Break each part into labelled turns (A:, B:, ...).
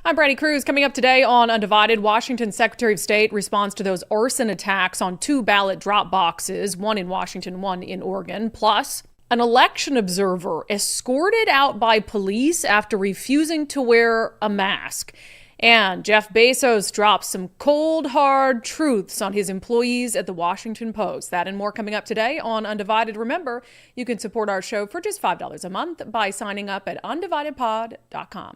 A: I'm Brandi Kruse. Coming up today on Undivided, Washington Secretary of State responds to those arson attacks on 2 ballot drop boxes, one in Washington, one in Oregon. Plus, an election observer escorted out by police after refusing to wear a mask. And Jeff Bezos drops some cold, hard truths on his employees at the Washington Post. That and more coming up today on Undivided. Remember, you can support our show for just $5 a month by signing up at undividedpod.com.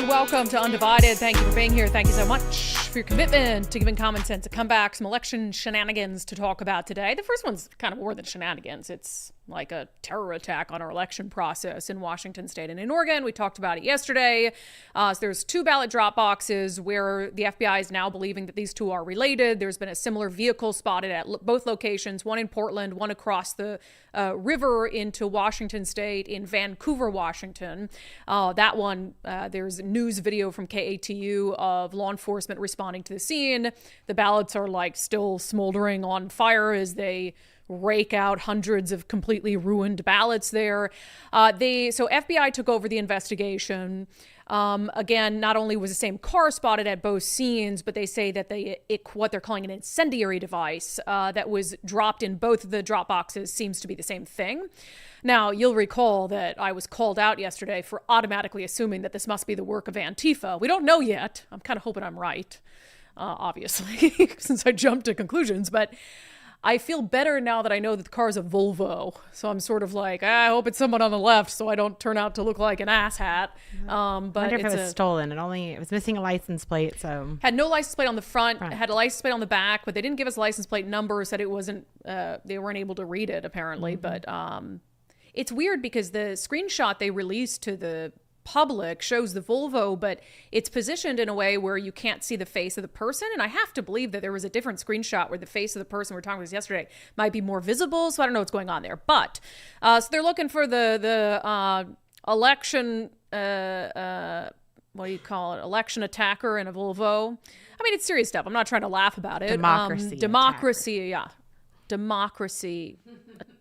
A: Welcome to Undivided. Thank you for being here. Thank you so much for your commitment to giving common sense a comeback, some election shenanigans to talk about today. The first one's kind of more than shenanigans. It's like a terror attack on our election process in Washington state and in Oregon. We talked about it yesterday. So there's 2 ballot drop boxes where the FBI is now believing that these 2 are related. There's been a similar vehicle spotted at both locations, one in Portland, one across the river into Washington state in Vancouver, Washington. That one, there's news video from KATU of law enforcement responding to the scene. The ballots are like still smoldering on fire as they rake out hundreds of completely ruined ballots there. So FBI took over the investigation. Again, not only was the same car spotted at both scenes, but they say that what they're calling an incendiary device that was dropped in both of the drop boxes seems to be the same thing. Now, you'll recall that I was called out yesterday for automatically assuming that this must be the work of Antifa. We don't know yet. I'm kind of hoping I'm right, obviously, since I jumped to conclusions, but I feel better now that I know that the car is a Volvo. So I'm sort of like, I hope it's someone on the left so I don't turn out to look like an asshat. But
B: I wonder if it was stolen. It was missing a license plate. So
A: had no license plate on the front, had a license plate on the back, but they didn't give us a license plate number. Said it wasn't, they weren't able to read it apparently. Mm-hmm. But it's weird because the screenshot they released to the public shows the Volvo, but it's positioned in a way where you can't see the face of the person. And I have to believe that there was a different screenshot where the face of the person we were talking about yesterday might be more visible. So I don't know what's going on there. But so they're looking for the election, what do you call it? Election attacker in a Volvo. I mean, it's serious stuff. I'm not trying to laugh about it. Democracy, yeah. Democracy.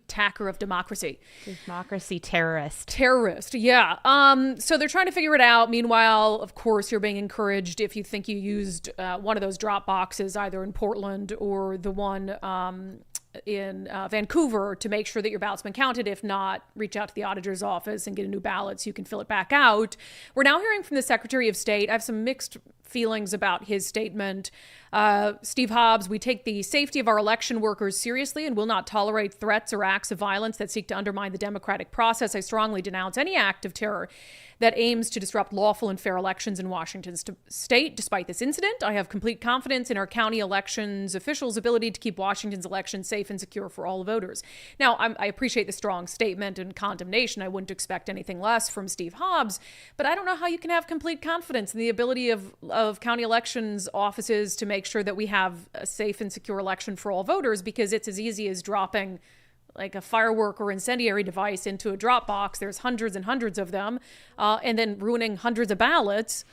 A: Attacker of democracy.
B: Democracy terrorist,
A: yeah. So they're trying to figure it out. Meanwhile, of course, you're being encouraged if you think you used one of those drop boxes, either in Portland or the one in Vancouver, to make sure that your ballot's been counted. If not, reach out to the auditor's office and get a new ballot so you can fill it back out. We're now hearing from the Secretary of State. I have some mixed feelings about his statement. Steve Hobbs, we take the safety of our election workers seriously and will not tolerate threats or acts of violence that seek to undermine the democratic process. I strongly denounce any act of terror that aims to disrupt lawful and fair elections in Washington state. Despite this incident, I have complete confidence in our county elections officials' ability to keep Washington's elections safe and secure for all voters. Now, I appreciate the strong statement and condemnation. I wouldn't expect anything less from Steve Hobbs, but I don't know how you can have complete confidence in the ability of county elections offices to make sure that we have a safe and secure election for all voters, because it's as easy as dropping like a firework or incendiary device into a drop box. There's hundreds and hundreds of them, and then ruining hundreds of ballots.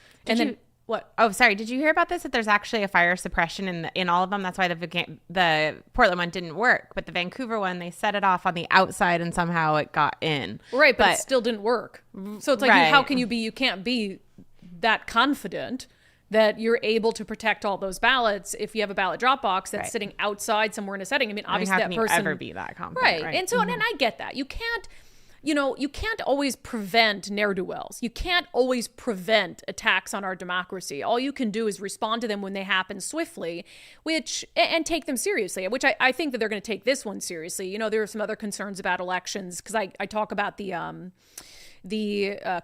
A: What?
B: Oh, sorry. Did you hear about this? That there's actually a fire suppression in all of them. That's why the Portland one didn't work, but the Vancouver one, they set it off on the outside and somehow it got in.
A: Right, but it still didn't work. So it's like, how can you can't be that confident that you're able to protect all those ballots if you have a ballot drop box that's sitting outside somewhere in a setting. I mean, obviously
B: how
A: that
B: can you
A: person
B: ever be that confident,
A: right? And so, and I get that you can't always prevent ne'er-do-wells. You can't always prevent attacks on our democracy. All you can do is respond to them when they happen swiftly, and take them seriously, which I think that they're going to take this one seriously. You know, there are some other concerns about elections, because I talk about the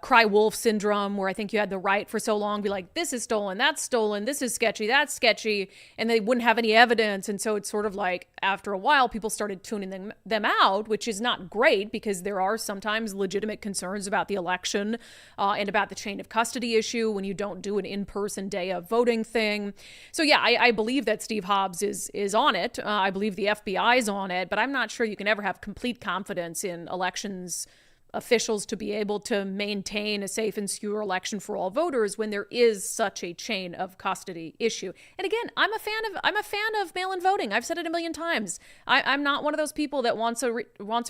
A: cry wolf syndrome, where I think you had the right for so long be like, this is stolen, that's stolen, this is sketchy, that's sketchy, and they wouldn't have any evidence. And so it's sort of like, after a while, people started tuning them out, which is not great, because there are sometimes legitimate concerns about the election and about the chain of custody issue when you don't do an in-person day of voting thing. So yeah, I believe that Steve Hobbs is on it. I believe the FBI is on it, but I'm not sure you can ever have complete confidence in elections officials to be able to maintain a safe and secure election for all voters when there is such a chain of custody issue. And again, I'm a fan of mail-in voting. I've said it a million times. I'm not one of those people that wants a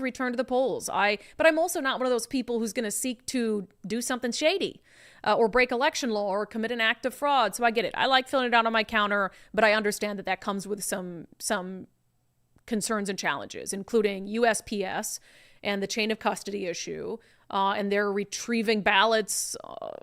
A: return to the polls. But I'm also not one of those people who's going to seek to do something shady or break election law or commit an act of fraud. So I get it. I like filling it out on my counter, but I understand that comes with some concerns and challenges, including USPS and the chain of custody issue, and they're retrieving ballots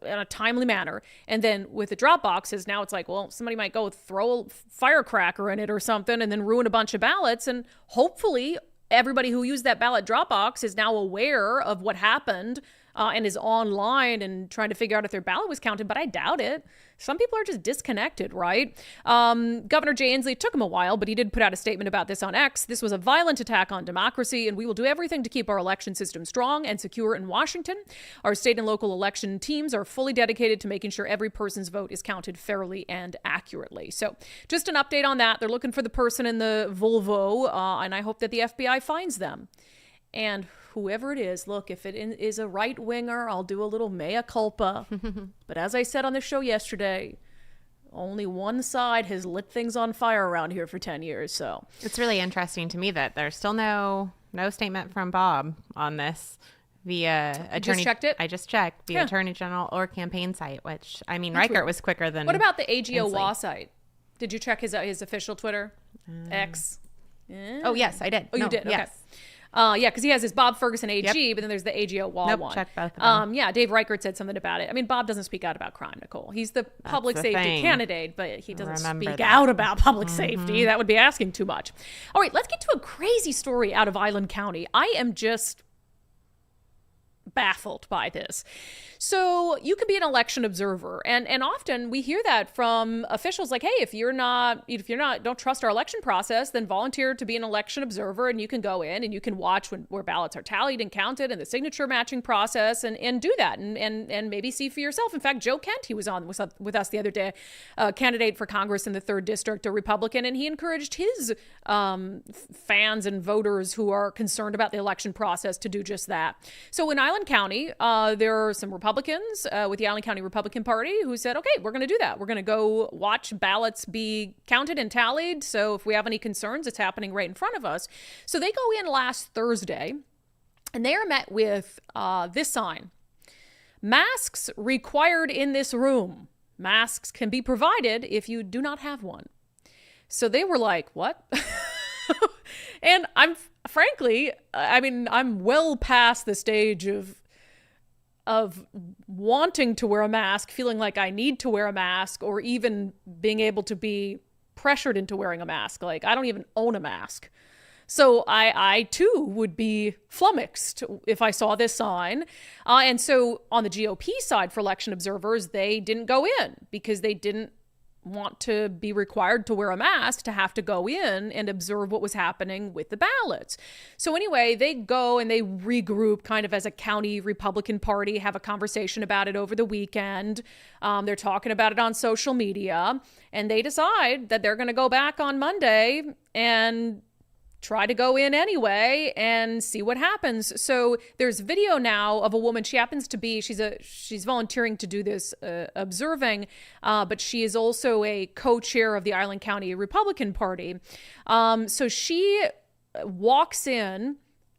A: in a timely manner. And then with the drop boxes, now it's like, well, somebody might go throw a firecracker in it or something and then ruin a bunch of ballots. And hopefully everybody who used that ballot drop box is now aware of what happened and is online and trying to figure out if their ballot was counted, but I doubt it. Some people are just disconnected, right? Governor Jay Inslee, it took him a while, but he did put out a statement about this on X. This was a violent attack on democracy, and we will do everything to keep our election system strong and secure in Washington. Our state and local election teams are fully dedicated to making sure every person's vote is counted fairly and accurately. So just an update on that. They're looking for the person in the Volvo, and I hope that the FBI finds them. And whoever it is, look, if it is a right-winger, I'll do a little mea culpa. But as I said on the show yesterday, only one side has lit things on fire around here for 10 years. So
B: it's really interesting to me that there's still no statement from Bob on this via attorney.
A: Just checked it?
B: I just checked via Attorney General or campaign site, which, I mean, Reichert was quicker than.
A: What about the AGOWA site? Did you check his official Twitter? X?
B: Oh, yes, I did.
A: Oh, you did? Okay.
B: Yes.
A: Yeah, because he has his Bob Ferguson AG, but then there's the AGOWA one.
B: Check both of them.
A: Yeah, Dave Reichert said something about it. I mean, Bob doesn't speak out about crime, Nicole. He's the public safety candidate, but he doesn't speak out about public safety. That would be asking too much. All right, let's get to a crazy story out of Island County. I am just baffled by this. So you can be an election observer, and often we hear that from officials like, hey, if you're not don't trust our election process, then volunteer to be an election observer, and you can go in and you can watch where ballots are tallied and counted and the signature matching process and do that and maybe see for yourself. In fact, Joe Kent, he was on with us the other day, a candidate for Congress in the 3rd District, a Republican, and he encouraged his fans and voters who are concerned about the election process to do just that. So in Island County, there are some Republicans with the Island County Republican Party who said, okay, we're going to do that. We're going to go watch ballots be counted and tallied. So if we have any concerns, it's happening right in front of us. So they go in last Thursday and they are met with this sign: masks required in this room. Masks can be provided if you do not have one. So they were like, what? And I'm well past the stage of wanting to wear a mask, feeling like I need to wear a mask, or even being able to be pressured into wearing a mask. Like, I don't even own a mask. So I too would be flummoxed if I saw this sign. And so on the GOP side for election observers, they didn't go in because they didn't want to be required to wear a mask to have to go in and observe what was happening with the ballots. So anyway, they go and they regroup kind of as a county Republican Party, have a conversation about it over the weekend. They're talking about it on social media, and they decide that they're going to go back on Monday and try to go in anyway and see what happens. So there's video now of a woman. She happens to be, she's volunteering to do this observing, but she is also a co-chair of the Island County Republican Party. So she walks in,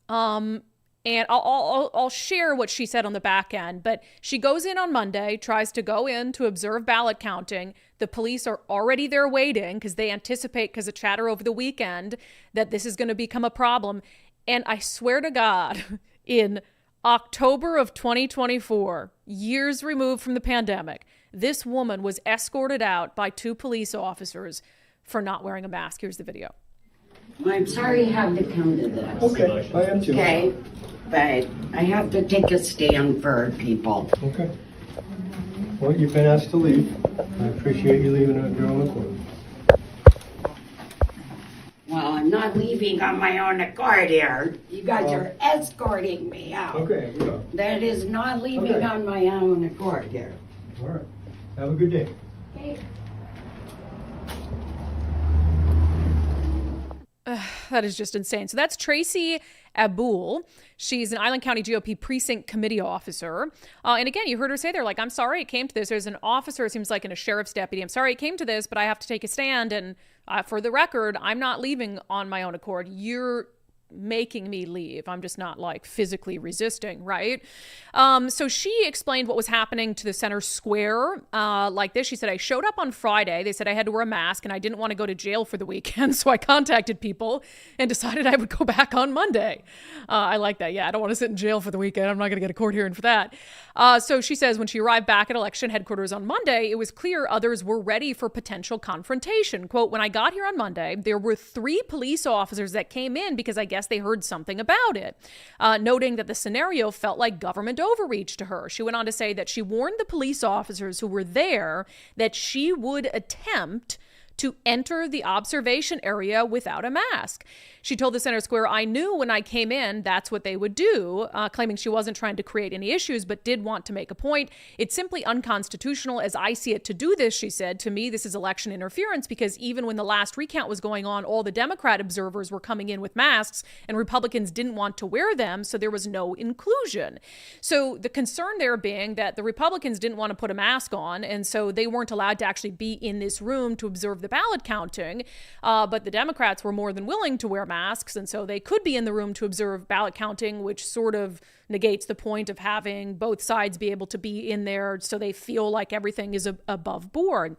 A: and I'll share what she said on the back end, but she goes in on Monday, tries to go in to observe ballot counting. The police are already there waiting because they anticipate, because of chatter over the weekend, that this is going to become a problem. And I swear to God, in October of 2024, years removed from the pandemic, this woman was escorted out by 2 police officers for not wearing a mask. Here's the video.
C: I'm sorry you have to come to this.
D: Okay, I am too.
C: Okay, but I have to take a stand for people.
D: Okay. Well, you've been asked to leave. I appreciate you leaving at your own accord.
C: Well, I'm not leaving on my own accord here. You guys are escorting me out.
D: Okay, we go.
C: That is not leaving
D: Okay.
C: on my own accord here.
D: All right. Have a good day.
C: Okay.
A: That is just insane. So that's Tracy Abul. She's an Island County GOP precinct committee officer. And again, you heard her say there, like, I'm sorry it came to this. There's an officer, it seems like, and a sheriff's deputy. I'm sorry it came to this, but I have to take a stand. And for the record, I'm not leaving on my own accord. You're making me leave. I'm just not like physically resisting, right? So she explained what was happening to the center square like this. She said, I showed up on Friday. They said I had to wear a mask and I didn't want to go to jail for the weekend. So I contacted people and decided I would go back on Monday. I like that. Yeah, I don't want to sit in jail for the weekend. I'm not going to get a court hearing for that. So she says when she arrived back at election headquarters on Monday, it was clear others were ready for potential confrontation. Quote, when I got here on Monday, there were 3 police officers that came in because I guess they heard something about it, noting that the scenario felt like government overreach to her. She went on to say that she warned the police officers who were there that she would attempt to enter the observation area without a mask. She told the Center Square, I knew when I came in that's what they would do, claiming she wasn't trying to create any issues, but did want to make a point. It's simply unconstitutional as I see it to do this, she said. To me, this is election interference because even when the last recount was going on, all the Democrat observers were coming in with masks and Republicans didn't want to wear them, so there was no inclusion. So the concern there being that the Republicans didn't want to put a mask on, and so they weren't allowed to actually be in this room to observe the ballot counting, but the Democrats were more than willing to wear masks, and so they could be in the room to observe ballot counting, which sort of negates the point of having both sides be able to be in there so they feel like everything is above board.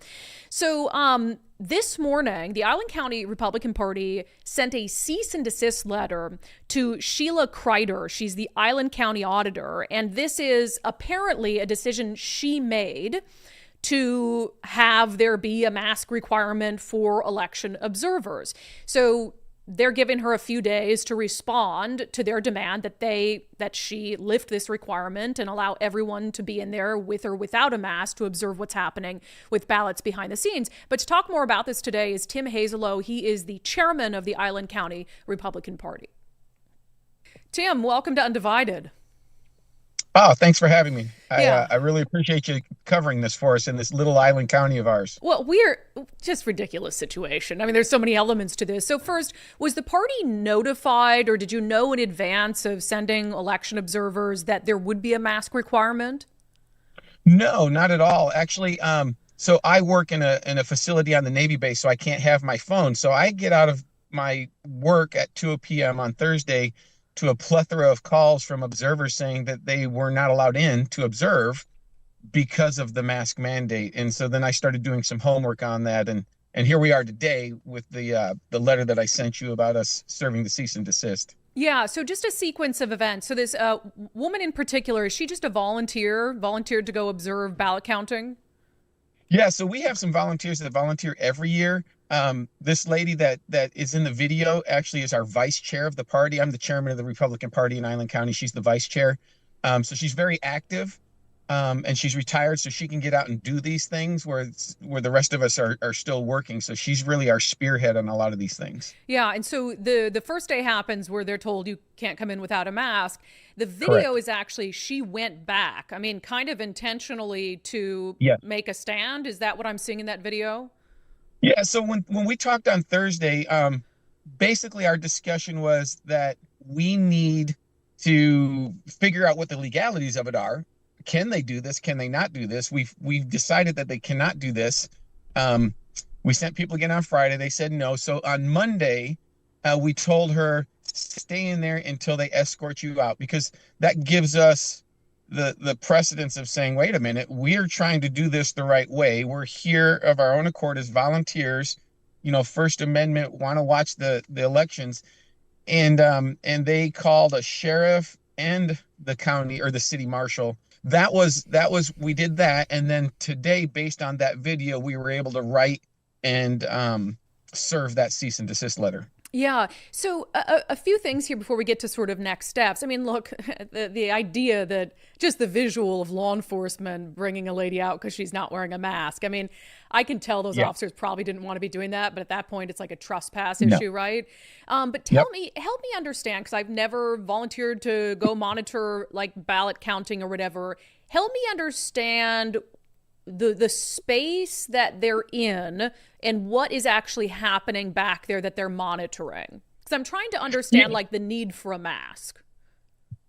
A: So this morning, the Island County Republican Party sent a cease and desist letter to Sheila Kreider. She's the Island County auditor, and this is apparently a decision she made to have there be a mask requirement for election observers. So they're giving her a few days to respond to their demand that she lift this requirement and allow everyone to be in there with or without a mask to observe what's happening with ballots behind the scenes. But to talk more about this today is Tim Hazelow. He is the chairman of the Island County Republican Party. Tim, welcome to Undivided.
E: Oh, thanks for having me.
A: Yeah.
E: I really appreciate you covering this for us in this little island county of ours.
A: Well, we're just ridiculous situation. I mean, there's so many elements to this. So first, was the party notified or did you know in advance of sending election observers that there would be a mask requirement?
E: No, not at all. Actually, so I work in a facility on the Navy base, so I can't have my phone. So I get out of my work at 2 p.m. on Thursday to a plethora of calls from observers saying that they were not allowed in to observe because of the mask mandate. And so then I started doing some homework on that. And here we are today with the letter that I sent you about us serving the cease and desist.
A: Yeah, so just a sequence of events. So this woman in particular, is she just a volunteered to go observe ballot counting?
E: Yeah, so we have some volunteers that volunteer every year. This lady that is in the video actually is our vice chair of the party. I'm the chairman of the Republican Party in Island County. She's the vice chair. So she's very active, and she's retired, so she can get out and do these things where the rest of us are still working. So she's really our spearhead on a lot of these things.
A: Yeah, and so the first day happens where they're told you can't come in without a mask. The video
E: Correct.
A: is actually she went back. I mean, kind of intentionally to make a stand. Is that what I'm seeing in that video?
E: Yeah, so when we talked on Thursday, basically our discussion was that we need to figure out what the legalities of it are. Can they do this? Can they not do this? We've decided that they cannot do this. We sent people again on Friday. They said no. So on Monday, we told her, stay in there until they escort you out, because that gives us the precedence of saying, wait a minute, we're trying to do this the right way. We're here of our own accord as volunteers, First Amendment, want to watch the elections. And they called a sheriff and the county or the city marshal. That was, we did that. And then today, based on that video, we were able to write and serve that cease and desist letter.
A: Yeah. So a few things here before we get to sort of next steps. I mean, look, the idea that just the visual of law enforcement bringing a lady out because she's not wearing a mask. I mean, I can tell those officers probably didn't want to be doing that. But at that point, it's like a trespass issue, right? But help me understand, because I've never volunteered to go monitor like ballot counting or whatever. Help me understand the space that they're in and what is actually happening back there that they're monitoring. Because Because I'm trying to understand
E: Yeah.
A: like the need for a mask.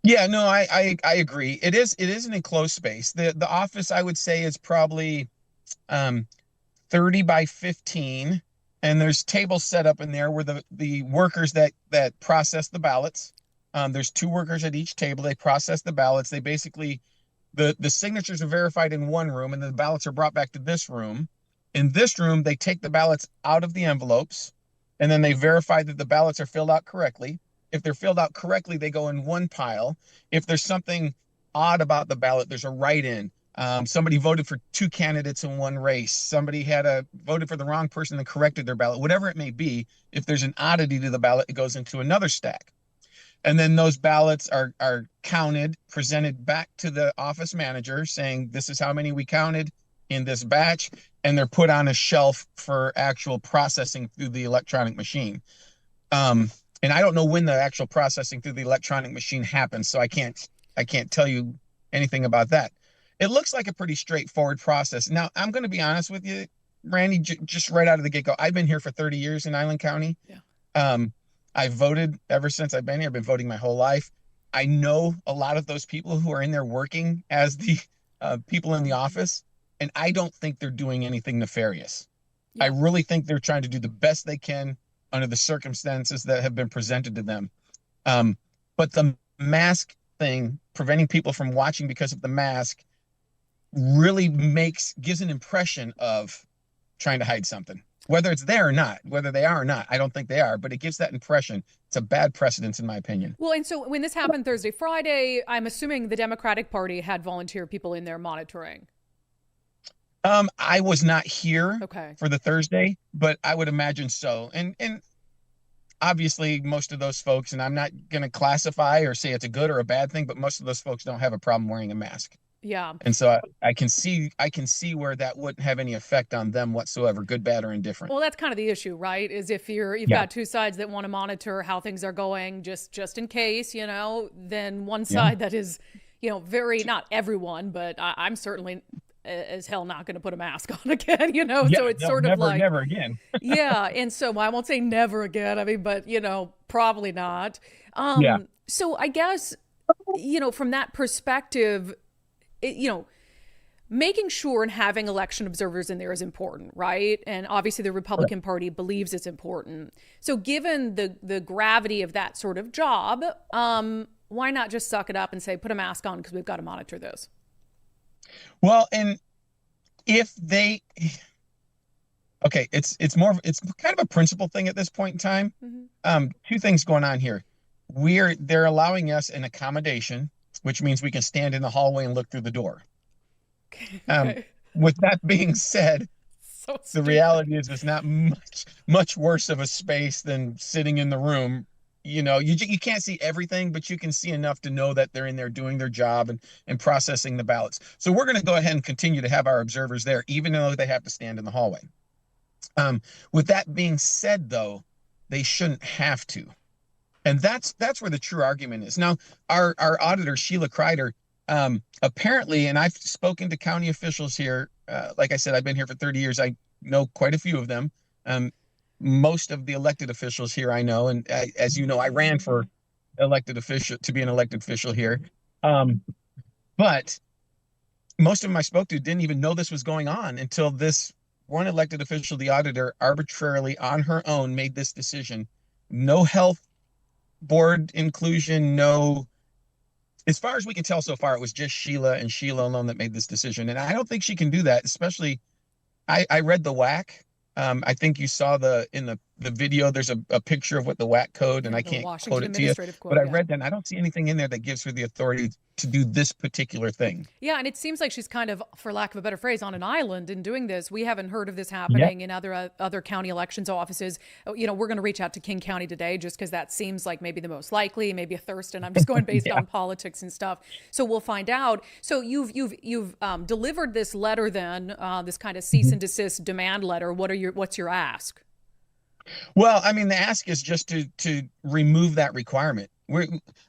E: Yeah, no, I agree. It is an enclosed space. The office, I would say, is probably 30 by 15, and there's tables set up in there where the workers that process the ballots. There's two workers at each table. They process the ballots. They basically the signatures are verified in one room, and the ballots are brought back to this room. In this room, they take the ballots out of the envelopes, and then they verify that the ballots are filled out correctly. If they're filled out correctly, they go in one pile. If there's something odd about the ballot, there's a write-in. Somebody voted for two candidates in one race. Somebody voted for the wrong person and corrected their ballot. Whatever it may be, if there's an oddity to the ballot, it goes into another stack. And then those ballots are counted, presented back to the office manager saying, this is how many we counted in this batch, and they're put on a shelf for actual processing through the electronic machine. And I don't know when the actual processing through the electronic machine happens, so I can't tell you anything about that. It looks like a pretty straightforward process. Now, I'm going to be honest with you, Brandi, just right out of the get-go. I've been here for 30 years in Island County.
A: Yeah.
E: I've voted ever since I've been here. I've been voting my whole life. I know a lot of those people who are in there working as the people in the office, and I don't think they're doing anything nefarious.
A: Yeah.
E: I really think they're trying to do the best they can under the circumstances that have been presented to them. But the mask thing, preventing people from watching because of the mask, really gives an impression of trying to hide something. Whether it's there or not, whether they are or not, I don't think they are, but it gives that impression. It's a bad precedence, in my opinion.
A: Well, and so when this happened Thursday, Friday, I'm assuming the Democratic Party had volunteer people in there monitoring.
E: I was not here
A: Okay.
E: for the Thursday, but I would imagine so. And obviously most of those folks, and I'm not going to classify or say it's a good or a bad thing, but most of those folks don't have a problem wearing a mask.
A: Yeah.
E: And so I can see where that wouldn't have any effect on them whatsoever, good, bad, or indifferent.
A: Well, that's kind of the issue, right? Is if you've
E: Yeah.
A: got two sides that want to monitor how things are going, just in case, then one side that is, very, not everyone, but I'm certainly as hell not going to put a mask on again,
E: Yeah,
A: so it's
E: no,
A: sort of like,
E: never again.
A: yeah. And so I won't say never again. I mean, but, probably not.
E: Yeah.
A: So I guess, from that perspective, making sure and having election observers in there is important, right? And obviously the Republican Party believes it's important. So given the gravity of that sort of job, why not just suck it up and say, put a mask on because we've got to monitor this?
E: Well, and if they, okay, it's kind of a principle thing at this point in time.
A: Mm-hmm.
E: Two things going on here. They're allowing us an accommodation, which means we can stand in the hallway and look through the door.
A: Okay.
E: With that being said,
A: So
E: the
A: stupid.
E: reality is it's not much worse of a space than sitting in the room. You can't see everything, but you can see enough to know that they're in there doing their job and processing the ballots. So we're going to go ahead and continue to have our observers there, even though they have to stand in the hallway. With that being said, though, they shouldn't have to. And that's where the true argument is. Now, our auditor, Sheila Kreider, apparently, and I've spoken to county officials here. Like I said, I've been here for 30 years. I know quite a few of them. Most of the elected officials here I know. And as you know, I ran for to be an elected official here. But most of them I spoke to didn't even know this was going on until this one elected official, the auditor, arbitrarily on her own made this decision. No health board inclusion, no. As far as we can tell so far, it was just Sheila and Sheila alone that made this decision. And I don't think she can do that, especially, I read the WAC. I think you saw in the video, there's a picture of what the WAC code, and I
A: The
E: can't
A: Washington
E: quote it to you,
A: Administrative Code,
E: but I
A: yeah.
E: read that, and I don't see anything in there that gives her the authority to do this particular thing.
A: Yeah, and it seems like she's kind of, for lack of a better phrase, on an island in doing this. We haven't heard of this happening in other county elections offices. We're going to reach out to King County today just because that seems like maybe the most likely, maybe a Thurston. I'm just going based on politics and stuff. So we'll find out. So you've delivered this letter then, this kind of cease and desist demand letter. What's your ask?
E: Well, I mean, the ask is just to remove that requirement.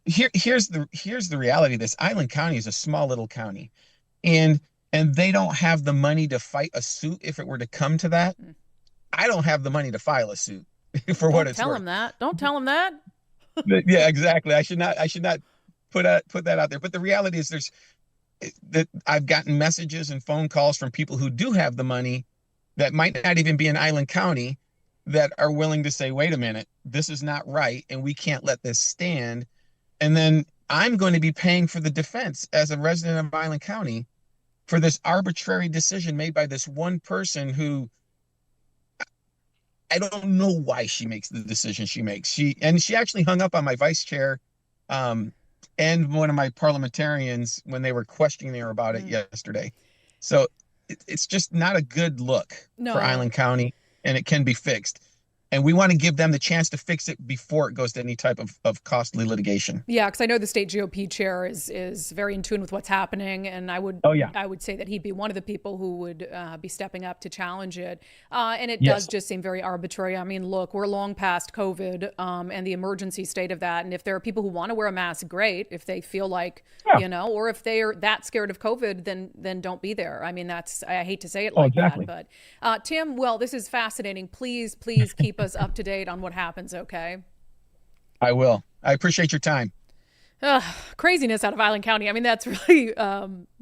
E: Here's the reality of this. Island County is a small little county, and they don't have the money to fight a suit if it were to come to that. I don't have the money to file a suit. for what
A: Don't
E: it's
A: tell
E: worth.
A: him that. Don't tell him that.
E: Yeah, exactly. I should not put that out there. But the reality is that I've gotten messages and phone calls from people who do have the money that might not even be in Island County that are willing to say, wait a minute, this is not right, and we can't let this stand. And then I'm going to be paying for the defense as a resident of Island County for this arbitrary decision made by this one person who I don't know why she makes the decision she makes. She actually hung up on my vice chair and one of my parliamentarians when they were questioning her about it yesterday. So it's just not a good look for Island County, and it can be fixed. And we want to give them the chance to fix it before it goes to any type of costly litigation.
A: Yeah, because I know the state GOP chair is very in tune with what's happening, and I would say that he'd be one of the people who would be stepping up to challenge it. And it does just seem very arbitrary. I mean, look, we're long past COVID and the emergency state of that. And if there are people who want to wear a mask, great. If they feel like, or if they are that scared of COVID, then don't be there. I mean, I hate to say it like that, but Tim, well, this is fascinating. Please keep us up to date on what happens, okay?
E: I will. I appreciate your time.
A: Craziness out of Island County. I mean, that's really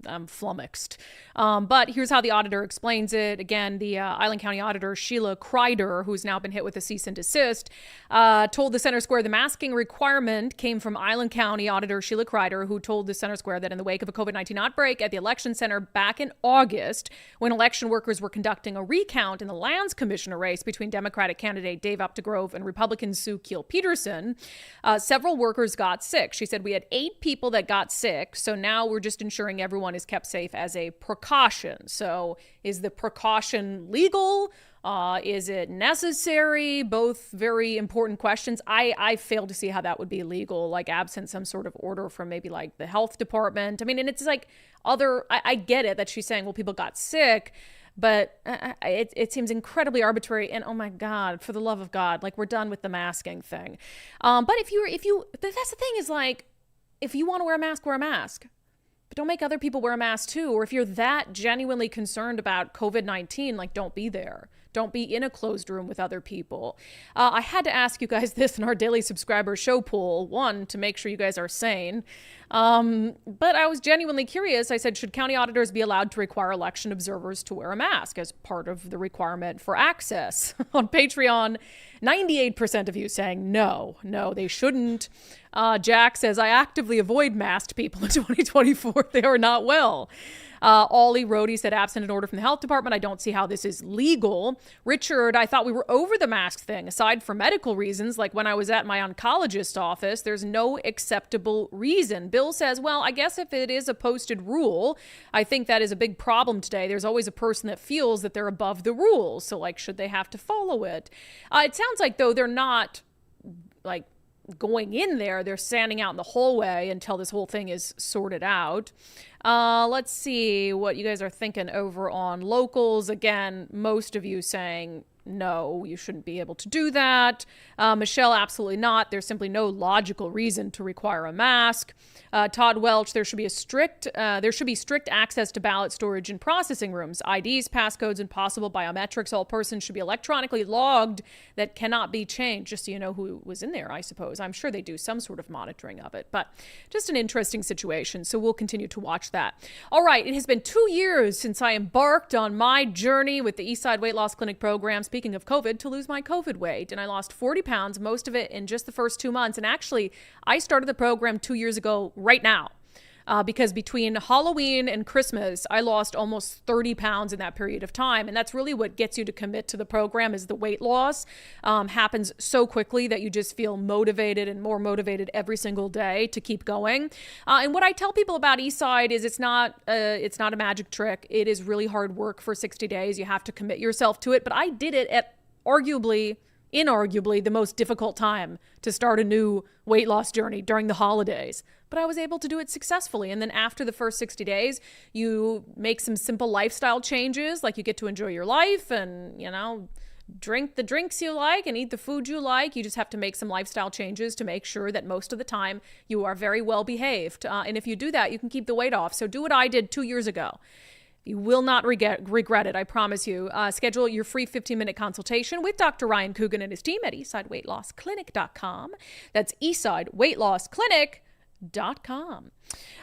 A: I'm flummoxed. But here's how the auditor explains it. Again, the Island County auditor, Sheila Kreider, who's now been hit with a cease and desist, told the Center Square the masking requirement came from Island County auditor Sheila Kreider, who told the Center Square that in the wake of a COVID-19 outbreak at the election center back in August, when election workers were conducting a recount in the lands commissioner race between Democratic candidate Dave Updegrove and Republican Sue Keel Peterson, several workers got sick. She said, we had 8 people that got sick, so now we're just ensuring everyone is kept safe as a precaution. So is the precaution legal? Is it necessary? Both very important questions. I fail to see how that would be legal, like absent some sort of order from maybe like the health department. I mean, and it's like I get it that she's saying, well, people got sick, but it seems incredibly arbitrary. And oh my God, for the love of God, like we're done with the masking thing. But that's the thing is like, if you want to wear a mask, wear a mask. But don't make other people wear a mask too. Or if you're that genuinely concerned about COVID-19, like don't be there. Don't be in a closed room with other people. I had to ask you guys this in our daily subscriber show poll. One, to make sure you guys are sane. But I was genuinely curious. I said, should county auditors be allowed to require election observers to wear a mask as part of the requirement for access? On Patreon, 98% of you saying no, they shouldn't. Jack says, I actively avoid masked people in 2024. They are not well. Ollie Rhodey said, absent an order from the health department, I don't see how this is legal. Richard, I thought we were over the mask thing. Aside from medical reasons, like when I was at my oncologist office, there's no acceptable reason. Bill says, well, I guess if it is a posted rule, I think that is a big problem today. There's always a person that feels that they're above the rules. So like, should they have to follow it? It sounds like though they're not like going in there, they're standing out in the hallway until this whole thing is sorted out. Let's see what you guys are thinking over on locals. Again, most of you saying no, you shouldn't be able to do that. Michelle, absolutely not. There's simply no logical reason to require a mask. Todd Welch, there should be strict access to ballot storage and processing rooms. IDs, passcodes, and possible biometrics. All persons should be electronically logged that cannot be changed, just so you know who was in there, I suppose. I'm sure they do some sort of monitoring of it, but just an interesting situation. So we'll continue to watch that. All right, it has been 2 years since I embarked on my journey with the Eastside Weight Loss Clinic program, speaking of COVID, to lose my COVID weight. And I lost 40 pounds, most of it in just the first 2 months. And actually, I started the program 2 years ago right now. Because between Halloween and Christmas, I lost almost 30 pounds in that period of time. And that's really what gets you to commit to the program is the weight loss. Happens so quickly that you just feel motivated and more motivated every single day to keep going. And what I tell people about Eastside is it's not a magic trick. It is really hard work for 60 days. You have to commit yourself to it. But I did it at inarguably the most difficult time to start a new weight loss journey during the holidays. But I was able to do it successfully. And then after the first 60 days, you make some simple lifestyle changes, like you get to enjoy your life and, drink the drinks you like and eat the food you like. You just have to make some lifestyle changes to make sure that most of the time you are very well behaved. And if you do that, you can keep the weight off. So do what I did 2 years ago. You will not regret it, I promise you. Schedule your free 15-minute consultation with Dr. Ryan Coogan and his team at eastsideweightlossclinic.com. That's eastsideweightlossclinic.com.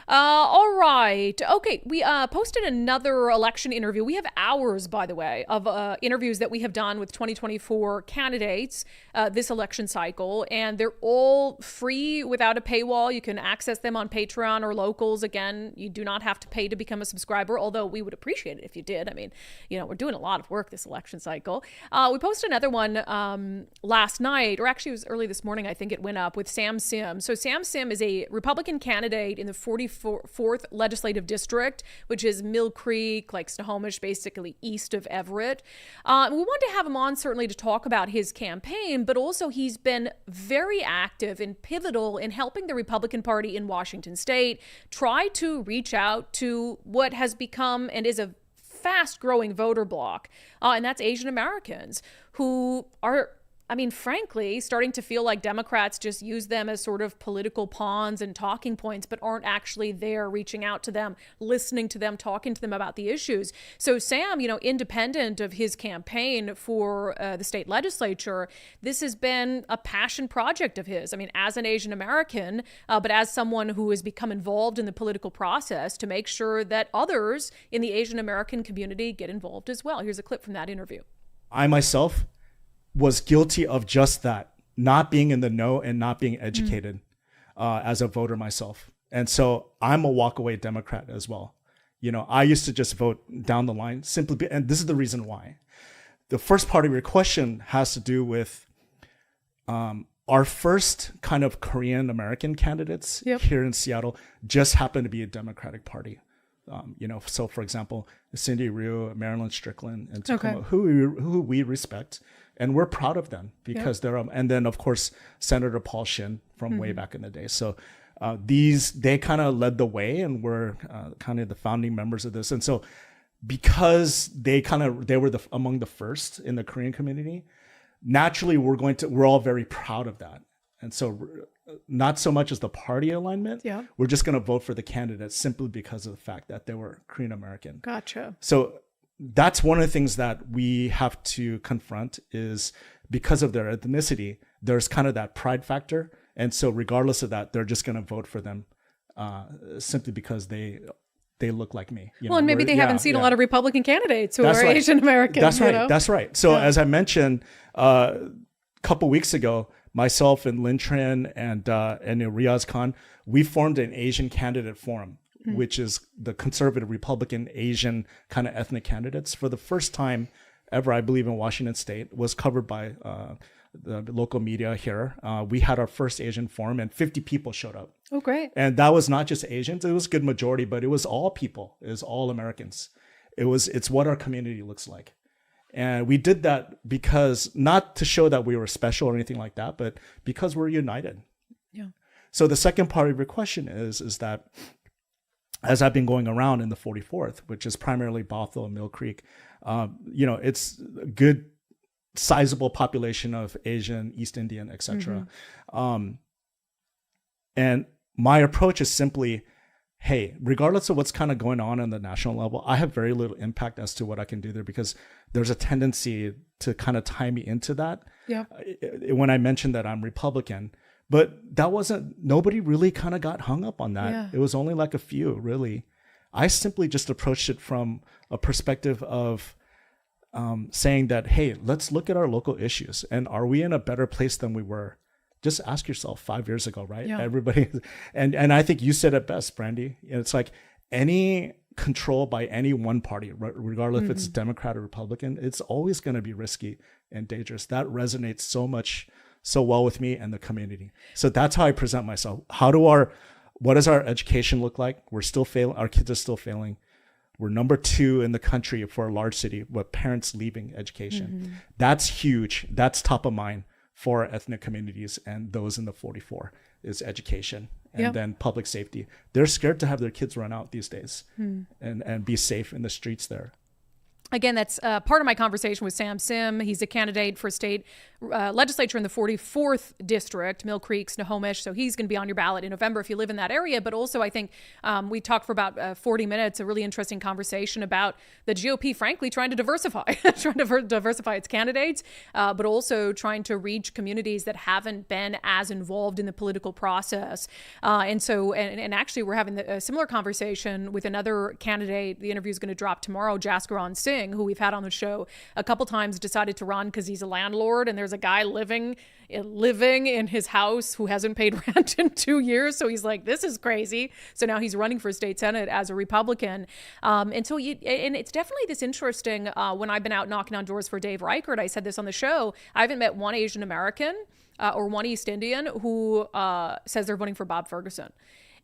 A: All right. Okay. We posted another election interview. We have hours, by the way, of interviews that we have done with 2024 candidates this election cycle, and they're all free without a paywall. You can access them on Patreon or Locals. Again, you do not have to pay to become a subscriber, although we would appreciate it if you did. I mean, we're doing a lot of work this election cycle. We posted another one last night, or actually it was early this morning, I think it went up, with Sam Sim. So Sam Sim is a Republican candidate in the 44th legislative district, which is Mill Creek, like Snohomish, basically east of Everett. We wanted to have him on certainly to talk about his campaign, but also he's been very active and pivotal in helping the Republican Party in Washington state try to reach out to what has become and is a fast-growing voter bloc, and that's Asian Americans who are, frankly, starting to feel like Democrats just use them as sort of political pawns and talking points, but aren't actually there reaching out to them, listening to them, talking to them about the issues. So Sam, independent of his campaign for the state legislature, this has been a passion project of his. As an Asian American, but as someone who has become involved in the political process to make sure that others in the Asian American community get involved as well. Here's a clip from that interview.
F: I myself was guilty of just that, not being in the know and not being educated as a voter myself. And so I'm a walkaway Democrat as well. I used to just vote down the line and this is the reason why. The first part of your question has to do with our first kind of Korean American candidates here in Seattle just happened to be a Democratic Party. So for example, Cindy Ryu, Marilyn Strickland, and Tacoma, who we respect. And we're proud of them because they're, and then of course, Senator Paul Shin from way back in the day. So they kind of led the way and were kind of the founding members of this. And so because they were among the first in the Korean community, naturally we're all very proud of that. And so not so much as the party alignment, we're just going to vote for the candidates simply because of the fact that they were Korean American.
A: Gotcha.
F: So that's one of the things that we have to confront is because of their ethnicity, there's kind of that pride factor. And so regardless of that, they're just going to vote for them simply because they look like me.
A: And maybe they haven't seen a lot of Republican candidates who are Asian American.
F: That's right. That's right. So as I mentioned a couple weeks ago, myself and Lin Trin and Riaz Khan, we formed an Asian candidate forum, which is the conservative Republican Asian kind of ethnic candidates. For the first time ever, I believe, in Washington state, was covered by the local media here. We had our first Asian forum and 50 people showed up.
A: Oh, great.
F: And that was not just Asians. It was a good majority, but it was all people. It was all Americans. It's what our community looks like. And we did that because not to show that we were special or anything like that, but because we're united.
A: Yeah.
F: So the second part of your question is that as I've been going around in the 44th, which is primarily Bothell and Mill Creek, it's a good sizable population of Asian, East Indian, etc. And my approach is simply, hey, regardless of what's kind of going on the national level, I have very little impact as to what I can do there because there's a tendency to kind of tie me into that.
A: Yeah.
F: When I mentioned that I'm Republican, but nobody really kind of got hung up on that.
A: Yeah.
F: It was only like a few, really. I simply just approached it from a perspective of saying that, hey, let's look at our local issues. And are we in a better place than we were? Just ask yourself 5 years ago, right?
A: Yeah.
F: Everybody, and I think you said it best, Brandi. It's like any control by any one party, regardless if it's Democrat or Republican, it's always going to be risky and dangerous. That resonates so well with me and the community. So that's how I present myself. What does our education look like? We're still failing. Our kids are still failing. We're number 2 in the country for a large city with parents leaving education. That's huge. That's top of mind for our ethnic communities and those in the 44 is education and then public safety. They're scared to have their kids run out these days and be safe in the streets there.
A: Again, that's part of my conversation with Sam Sim. He's a candidate for state legislature in the 44th district, Mill Creek, Snohomish. So he's going to be on your ballot in November if you live in that area. But also, I think we talked for about 40 minutes, a really interesting conversation about the GOP, frankly, trying to diversify, diversify its candidates, but also trying to reach communities that haven't been as involved in the political process. And actually, we're having a similar conversation with another candidate. The interview is going to drop tomorrow, Jaskaran Singh, who we've had on the show a couple times, decided to run because he's a landlord and there's a guy living in his house who hasn't paid rent in 2 years. So he's like, this is crazy. So now he's running for state senate as a Republican. And it's definitely this interesting, when I've been out knocking on doors for Dave Reichert, I said this on the show, I haven't met one Asian American or one East Indian who says they're voting for Bob Ferguson.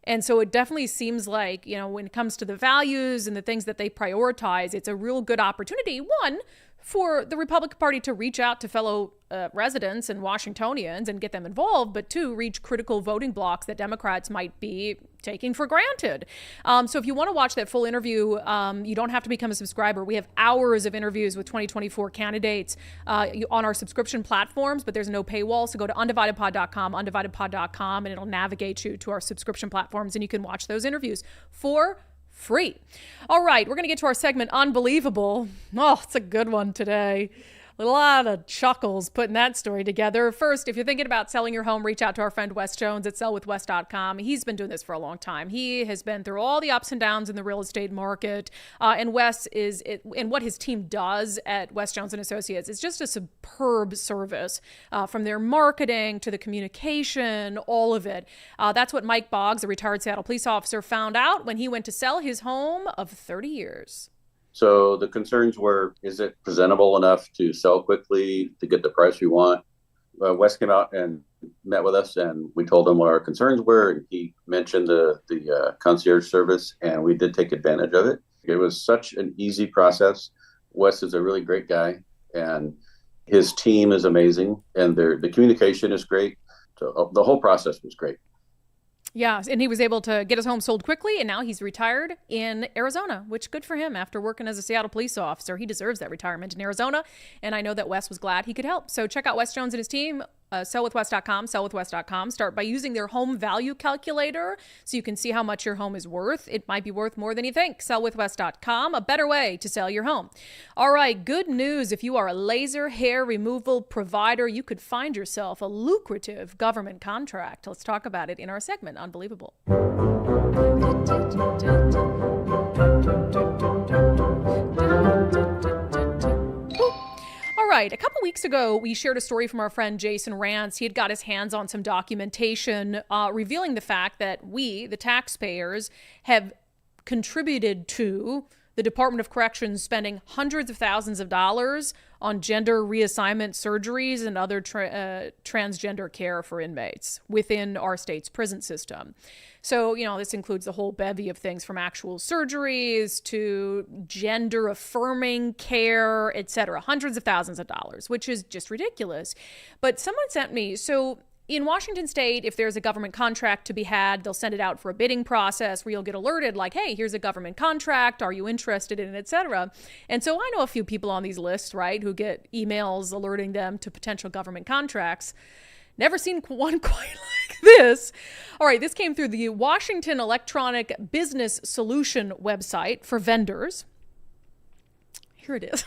A: And so it definitely seems like, when it comes to the values and the things that they prioritize, it's a real good opportunity, one, for the Republican Party to reach out to fellow residents and Washingtonians and get them involved, but two, reach critical voting blocks that Democrats might be taking for granted. So if you want to watch that full interview, you don't have to become a subscriber. We have hours of interviews with 2024 candidates on our subscription platforms, but there's no paywall. So go to undividedpod.com, and it'll navigate you to our subscription platforms, and you can watch those interviews for free. All right, we're going to get to our segment, Unbelievable. Oh, it's a good one today. A lot of chuckles putting that story together. First, if you're thinking about selling your home, reach out to our friend Wes Jones at sellwithwes.com. He's been doing this for a long time. He has been through all the ups and downs in the real estate market. And Wes and what his team does at Wes Jones and Associates is just a superb service, from their marketing to the communication, all of it. That's what Mike Boggs, a retired Seattle police officer, found out when he went to sell his home of 30 years.
G: So the concerns were, is it presentable enough to sell quickly to get the price we want? Wes came out and met with us, and we told him what our concerns were. And he mentioned the concierge service, and we did take advantage of it. It was such an easy process. Wes is a really great guy, and his team is amazing, and the communication is great. So the whole process was great.
A: Yeah, and he was able to get his home sold quickly, and now he's retired in Arizona, which good for him after working as a Seattle police officer. He deserves that retirement in Arizona, and I know that Wes was glad he could help. So check out Wes Jones and his team, sellwithwes.com. Start by using their home value calculator so you can see how much your home is worth. It might be worth more than you think. Sellwithwes.com, a better way to sell your home. All right, good news. If you are a laser hair removal provider, you could find yourself a lucrative government contract. Let's talk about it in our segment, Unbelievable. All right, a couple weeks ago, we shared a story from our friend Jason Rance. He had got his hands on some documentation revealing the fact that we, the taxpayers, have contributed to the Department of Corrections spending hundreds of thousands of dollars on gender reassignment surgeries and other transgender care for inmates within our state's prison system. So, this includes a whole bevy of things from actual surgeries to gender affirming care, etc. Hundreds of thousands of dollars, which is just ridiculous. But someone sent me, in Washington state, if there's a government contract to be had, they'll send it out for a bidding process where you'll get alerted like, hey, here's a government contract. Are you interested in it, et cetera? And so I know a few people on these lists, right, who get emails alerting them to potential government contracts. Never seen one quite like this. All right, this came through the Washington Electronic Business Solution website for vendors. Here it is.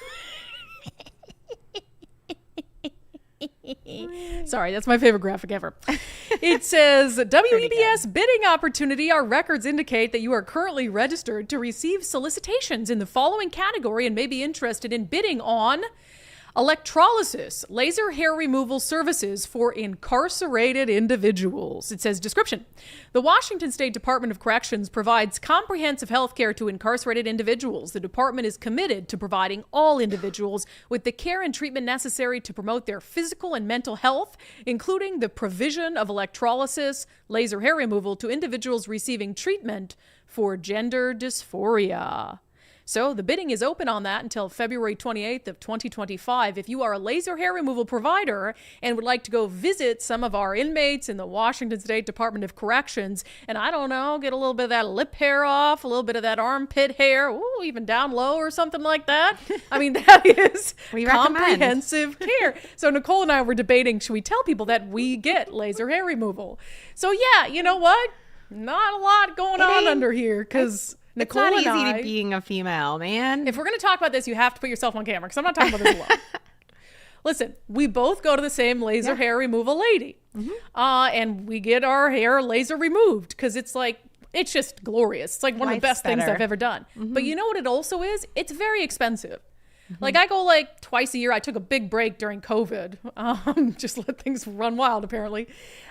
A: Sorry, that's my favorite graphic ever. It says, WEBS bidding opportunity. Our records indicate that you are currently registered to receive solicitations in the following category and may be interested in bidding on electrolysis, laser hair removal services for incarcerated individuals. It says, description. The Washington State Department of Corrections provides comprehensive health care to incarcerated individuals. The department is committed to providing all individuals with the care and treatment necessary to promote their physical and mental health, including the provision of electrolysis, laser hair removal to individuals receiving treatment for gender dysphoria. So the bidding is open on that until February 28th of 2025. If you are a laser hair removal provider and would like to go visit some of our inmates in the Washington State Department of Corrections, and I don't know, get a little bit of that lip hair off, a little bit of that armpit hair, ooh, even down low or something like that. I mean, that is
B: We recommend.
A: comprehensive care. So Nicole and I were debating, should we tell people that we get laser hair removal? So yeah, you know what? Not a lot going on under here, because Nicole
B: It's
A: and
B: not easy
A: I,
B: to being a female, man.
A: if we're going to talk about this, you have to put yourself on camera, because I'm not talking about this alone. Listen, we both go to the same laser hair removal lady, and we get our hair laser removed, because it's like, it's just glorious. It's like one of the
B: Life's
A: best things
B: better.
A: I've ever done. But you know what it also is? It's very expensive. Like, I go like twice a year. I took a big break during COVID. Just let things run wild, apparently.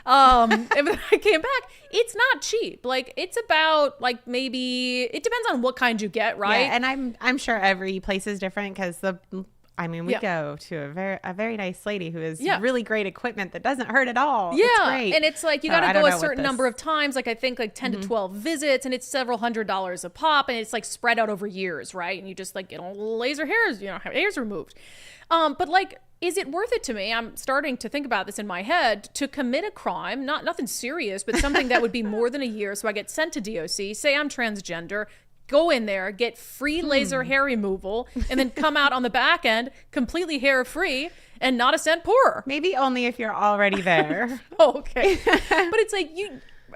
A: And then I came back. It's not cheap. Like, it's about like, maybe, it depends on what kind you get, right?
B: Yeah, and I'm sure every place is different, because we
A: Yeah.
B: go to a very nice lady who has
A: Yeah.
B: really great equipment that doesn't hurt at all.
A: Yeah,
B: It's great.
A: and it's like you
B: So
A: got
B: I
A: to
B: don't
A: go a
B: know what
A: certain
B: this-
A: number of times, like I think like 10 to 12 visits, and it's several $100s a pop, and it's like spread out over years, right? And you just like, laser hairs, have hairs removed. But like, is it worth it to me? I'm starting to think about this in my head, to commit a crime, nothing serious, but something that would be more than a year. So I get sent to DOC, say I'm transgender, go in there, get free laser hair removal, and then come out on the back end completely hair free and not a cent poorer.
B: Maybe only if you're already there.
A: Okay. But it's like,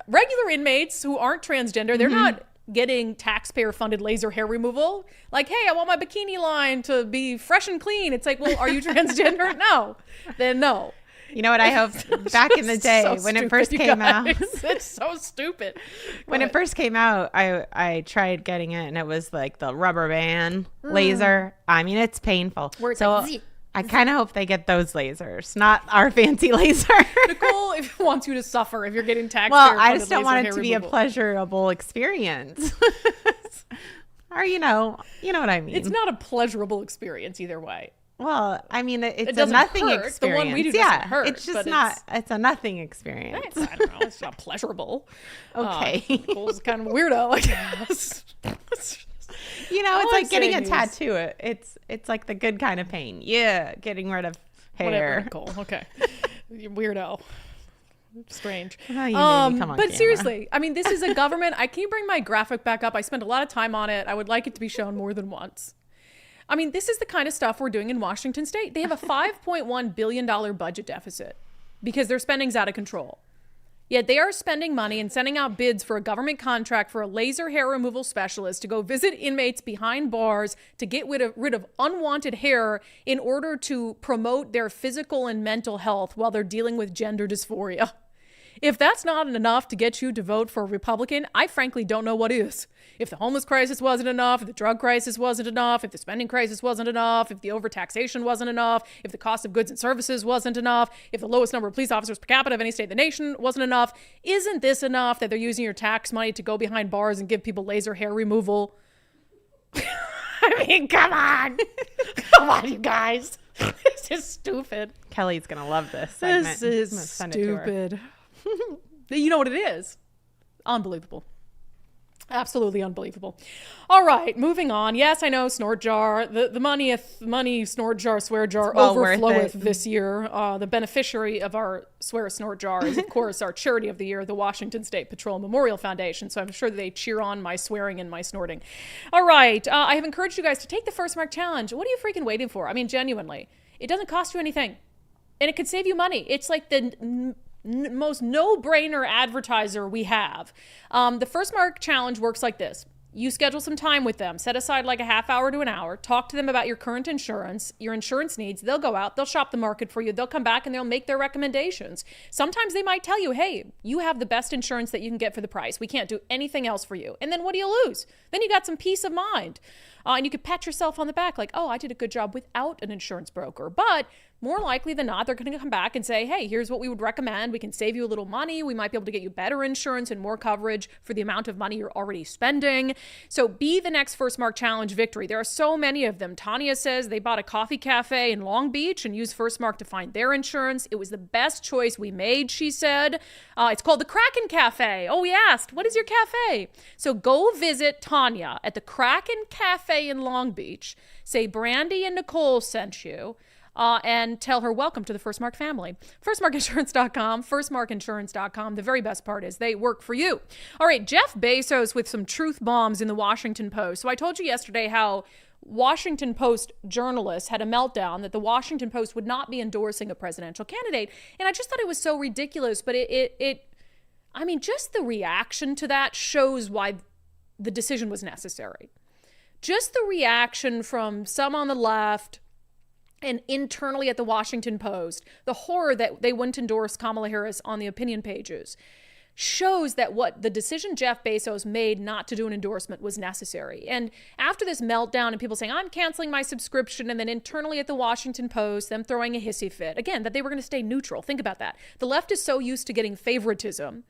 A: regular inmates who aren't transgender, they're not getting taxpayer funded laser hair removal. Like, hey, I want my bikini line to be fresh and clean. It's like, well, are you transgender? No. Then no.
B: You know what I hope back in the day
A: So
B: when it
A: stupid,
B: first
A: you
B: came out.
A: guys. It's so stupid.
B: When it first came out, I tried getting it, and it was like the rubber band laser. I mean, it's painful.
A: Where it's
B: so
A: like, zzz,
B: I kind of hope they get those lasers, not our fancy laser.
A: Nicole, if it wants you to suffer, if you're getting taxpayer
B: Well, I
A: funded
B: just don't
A: laser
B: want it
A: hair
B: to be a
A: removal.
B: pleasurable experience. Or you know what I mean.
A: It's not a pleasurable experience either way.
B: Well, I mean, it's a
A: doesn't
B: nothing
A: hurt. The
B: experience.
A: one we do
B: yeah,
A: doesn't hurt,
B: it's just
A: but
B: not. It's a nothing experience.
A: I don't know. It's not pleasurable.
B: Okay.
A: Nicole's kind of a weirdo, I guess.
B: You know,
A: All
B: it's
A: I'm
B: like getting a
A: saying is-
B: tattoo. It's like the good kind of pain. Yeah, getting rid of
A: Whatever,
B: hair.
A: Nicole. Okay. You weirdo. Strange.
B: Oh, you made me come on
A: but
B: camera.
A: seriously, I mean, this is a government. Can you bring my graphic back up? I spent a lot of time on it. I would like it to be shown more than once. I mean, this is the kind of stuff we're doing in Washington State. They have a $5.1 billion budget deficit because their spending's out of control. Yet they are spending money and sending out bids for a government contract for a laser hair removal specialist to go visit inmates behind bars to get rid of unwanted hair in order to promote their physical and mental health while they're dealing with gender dysphoria. If that's not enough to get you to vote for a Republican, I frankly don't know what is. If the homeless crisis wasn't enough, if the drug crisis wasn't enough, if the spending crisis wasn't enough, if the overtaxation wasn't enough, if the cost of goods and services wasn't enough, if the lowest number of police officers per capita of any state in the nation wasn't enough, isn't this enough that they're using your tax money to go behind bars and give people laser hair removal? I mean, come on. Come on, you guys. This is stupid.
B: Kelly's gonna love this segment.
A: This
B: I'm gonna
A: is
B: send it to her.
A: stupid. You know what it is? Unbelievable. Absolutely unbelievable. All right, moving on. Yes, I know snort jar. The money snort jar, swear jar
B: well worth
A: overfloweth
B: it.
A: this year. The beneficiary of our swear snort jar is, of course, our charity of the year, the Washington State Patrol Memorial Foundation. So I'm sure they cheer on my swearing and my snorting. All right, I have encouraged you guys to take the First Mark Challenge. What are you freaking waiting for? I mean, genuinely, it doesn't cost you anything, and it could save you money. It's like the most no-brainer advertiser we have. The First Mark Challenge works like this. You schedule some time with them, set aside like a half hour to an hour, talk to them about your current insurance, your insurance needs. They'll go out, they'll shop the market for you, they'll come back and they'll make their recommendations. Sometimes they might tell you, hey, you have the best insurance that you can get for the price. We can't do anything else for you. And then what do you lose? Then you got some peace of mind. And you could pat yourself on the back like, oh, I did a good job without an insurance broker. But more likely than not, they're going to come back and say, hey, here's what we would recommend. We can save you a little money. We might be able to get you better insurance and more coverage for the amount of money you're already spending. So be the next First Mark Challenge victory. There are so many of them. Tanya says they bought a coffee cafe in Long Beach and used First Mark to find their insurance. It was the best choice we made, she said. It's called the Kraken Cafe. Oh, we asked, what is your cafe? So go visit Tanya at the Kraken Cafe in Long Beach. Say Brandi and Nicole sent you. And tell her, welcome to the First Mark family. FirstMarkInsurance.com, FirstMarkInsurance.com. The very best part is they work for you. All right, Jeff Bezos with some truth bombs in the Washington Post. So I told you yesterday how Washington Post journalists had a meltdown that the Washington Post would not be endorsing a presidential candidate. And I just thought it was so ridiculous. But I mean, just the reaction to that shows why the decision was necessary. Just the reaction from some on the left and internally at the Washington Post, the horror that they wouldn't endorse Kamala Harris on the opinion pages, shows that what the decision Jeff Bezos made not to do an endorsement was necessary. And after this meltdown and people saying, I'm canceling my subscription, and then internally at the Washington Post, them throwing a hissy fit, again, that they were going to stay neutral. Think about that. The left is so used to getting favoritism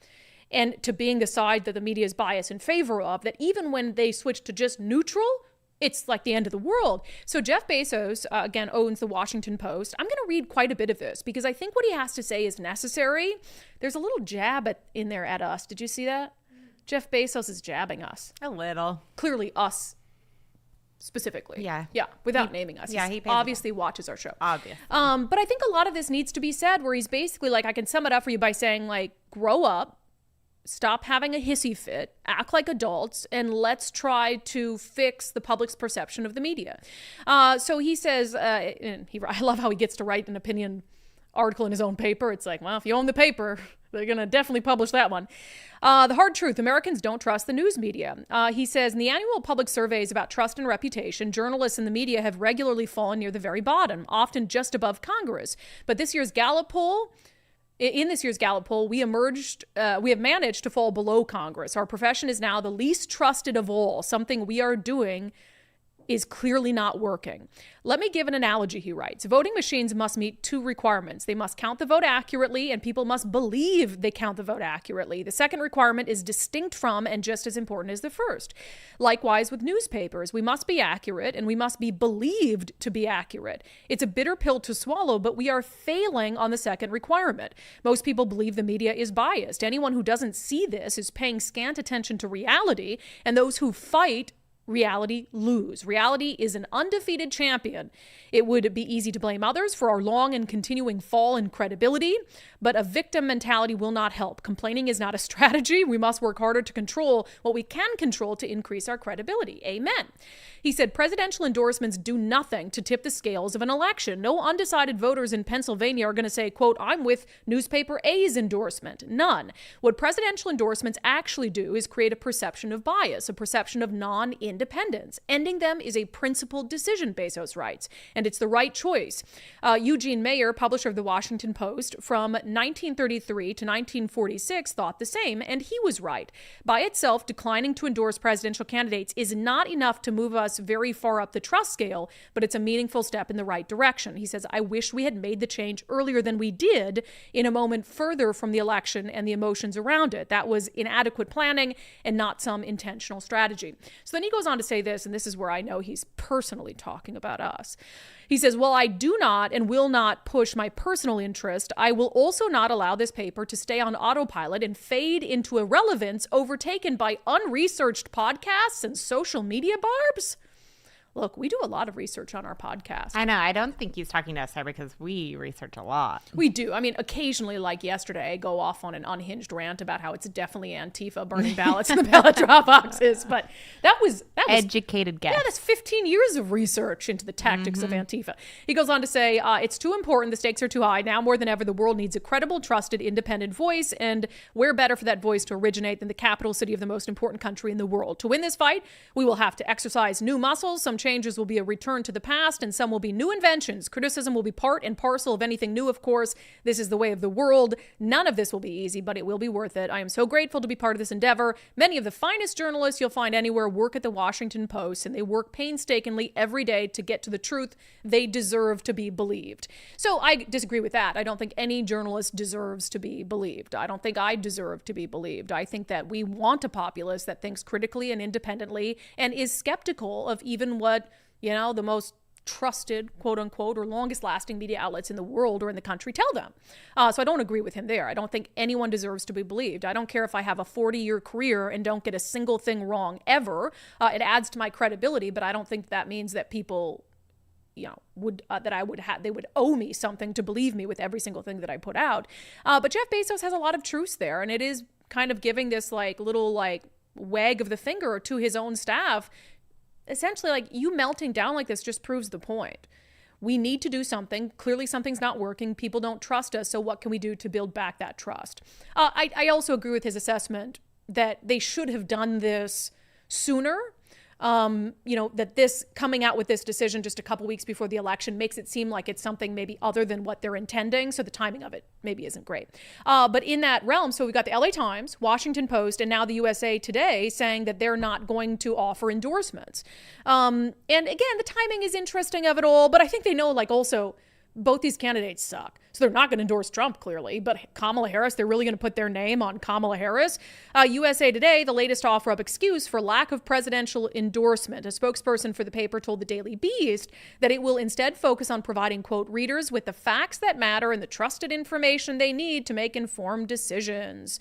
A: and to being the side that the media is biased in favor of, that even when they switch to just neutral, it's like the end of the world. So Jeff Bezos, again, owns the Washington Post. I'm going to read quite a bit of this because I think what he has to say is necessary. There's a little jab in there at us. Did you see that? Jeff Bezos is jabbing us.
B: A little.
A: Clearly us specifically.
B: Yeah.
A: Yeah, without naming us.
B: Yeah,
A: he
B: he
A: obviously watches our show.
B: Obviously.
A: But I think a lot of this needs to be said where he's basically like, I can sum it up for you by saying, like, grow up. Stop having a hissy fit, act like adults, and let's try to fix the public's perception of the media. So he says, I love how he gets to write an opinion article in his own paper. It's like, well, if you own the paper, they're going to definitely publish that one. The hard truth, Americans don't trust the news media. He says, in the annual public surveys about trust and reputation, journalists and the media have regularly fallen near the very bottom, often just above Congress. But this year's Gallup poll, in this year's Gallup poll, we have managed to fall below Congress. Our profession is now the least trusted of all. Something we are doing is clearly not working. Let me give an analogy, he writes. Voting machines must meet two requirements. They must count the vote accurately, and people must believe they count the vote accurately. The second requirement is distinct from and just as important as the first. Likewise with newspapers, we must be accurate, and we must be believed to be accurate. It's a bitter pill to swallow, but we are failing on the second requirement. Most people believe the media is biased. Anyone who doesn't see this is paying scant attention to reality, and those who fight reality lose. Reality is an undefeated champion. It would be easy to blame others for our long and continuing fall in credibility, but a victim mentality will not help. Complaining is not a strategy. We must work harder to control what we can control to increase our credibility. Amen. He said presidential endorsements do nothing to tip the scales of an election. No undecided voters in Pennsylvania are going to say, quote, I'm with newspaper A's endorsement. None. What presidential endorsements actually do is create a perception of bias, a perception of non-independence. Ending them is a principled decision, Bezos writes, and it's the right choice. Eugene Mayer, publisher of the Washington Post, from 1933 to 1946, thought the same, and he was right. By itself, declining to endorse presidential candidates is not enough to move us very far up the trust scale, but it's a meaningful step in the right direction. He says, I wish we had made the change earlier than we did, in a moment further from the election and the emotions around it. That was inadequate planning and not some intentional strategy. So then he goes on to say this, and this is where I know he's personally talking about us. He says, well, I do not and will not push my personal interest. I will also not allow this paper to stay on autopilot and fade into irrelevance, overtaken by unresearched podcasts and social media barbs. Look, we do a lot of research on our podcast.
B: I know. I don't think he's talking to us there because we research a lot.
A: We do. I mean, occasionally, like yesterday, I go off on an unhinged rant about how it's definitely Antifa burning ballots in the ballot drop boxes. But that was
B: educated guess.
A: Yeah, that's 15 years of research into the tactics of Antifa. He goes on to say, it's too important. The stakes are too high. Now more than ever, the world needs a credible, trusted, independent voice. And where better for that voice to originate than the capital city of the most important country in the world? To win this fight, we will have to exercise new muscles. Some changes will be a return to the past and some will be new inventions. Criticism will be part and parcel of anything new, of course. This is the way of the world. None of this will be easy, but it will be worth it. I am so grateful to be part of this endeavor. Many of the finest journalists you'll find anywhere work at the Washington Post, and they work painstakingly every day to get to the truth. They deserve to be believed. So I disagree with that. I don't think any journalist deserves to be believed. I don't think I deserve to be believed. I think that we want a populace that thinks critically and independently and is skeptical of even what, the most trusted, quote unquote, or longest lasting media outlets in the world or in the country tell them. So I don't agree with him there. I don't think anyone deserves to be believed. I don't care if I have a 40-year career and don't get a single thing wrong ever. It adds to my credibility, but I don't think that means that people they would owe me something to believe me with every single thing that I put out. But Jeff Bezos has a lot of truths there, and it is kind of giving this little wag of the finger to his own staff. Essentially, you melting down like this just proves the point. We need to do something. Clearly something's not working. People don't trust us. So what can we do to build back that trust? I also agree with his assessment that they should have done this sooner. That this coming out with this decision just a couple weeks before the election makes it seem like it's something maybe other than what they're intending. So the timing of it maybe isn't great. But in that realm, so we've got the LA Times, Washington Post, and now the USA Today saying that they're not going to offer endorsements. And again, the timing is interesting of it all, but I think they know also both these candidates suck. So they're not going to endorse Trump, clearly, but Kamala Harris, they're really going to put their name on Kamala Harris. USA Today, the latest offer up excuse for lack of presidential endorsement. A spokesperson for the paper told the Daily Beast that it will instead focus on providing, quote, readers with the facts that matter and the trusted information they need to make informed decisions.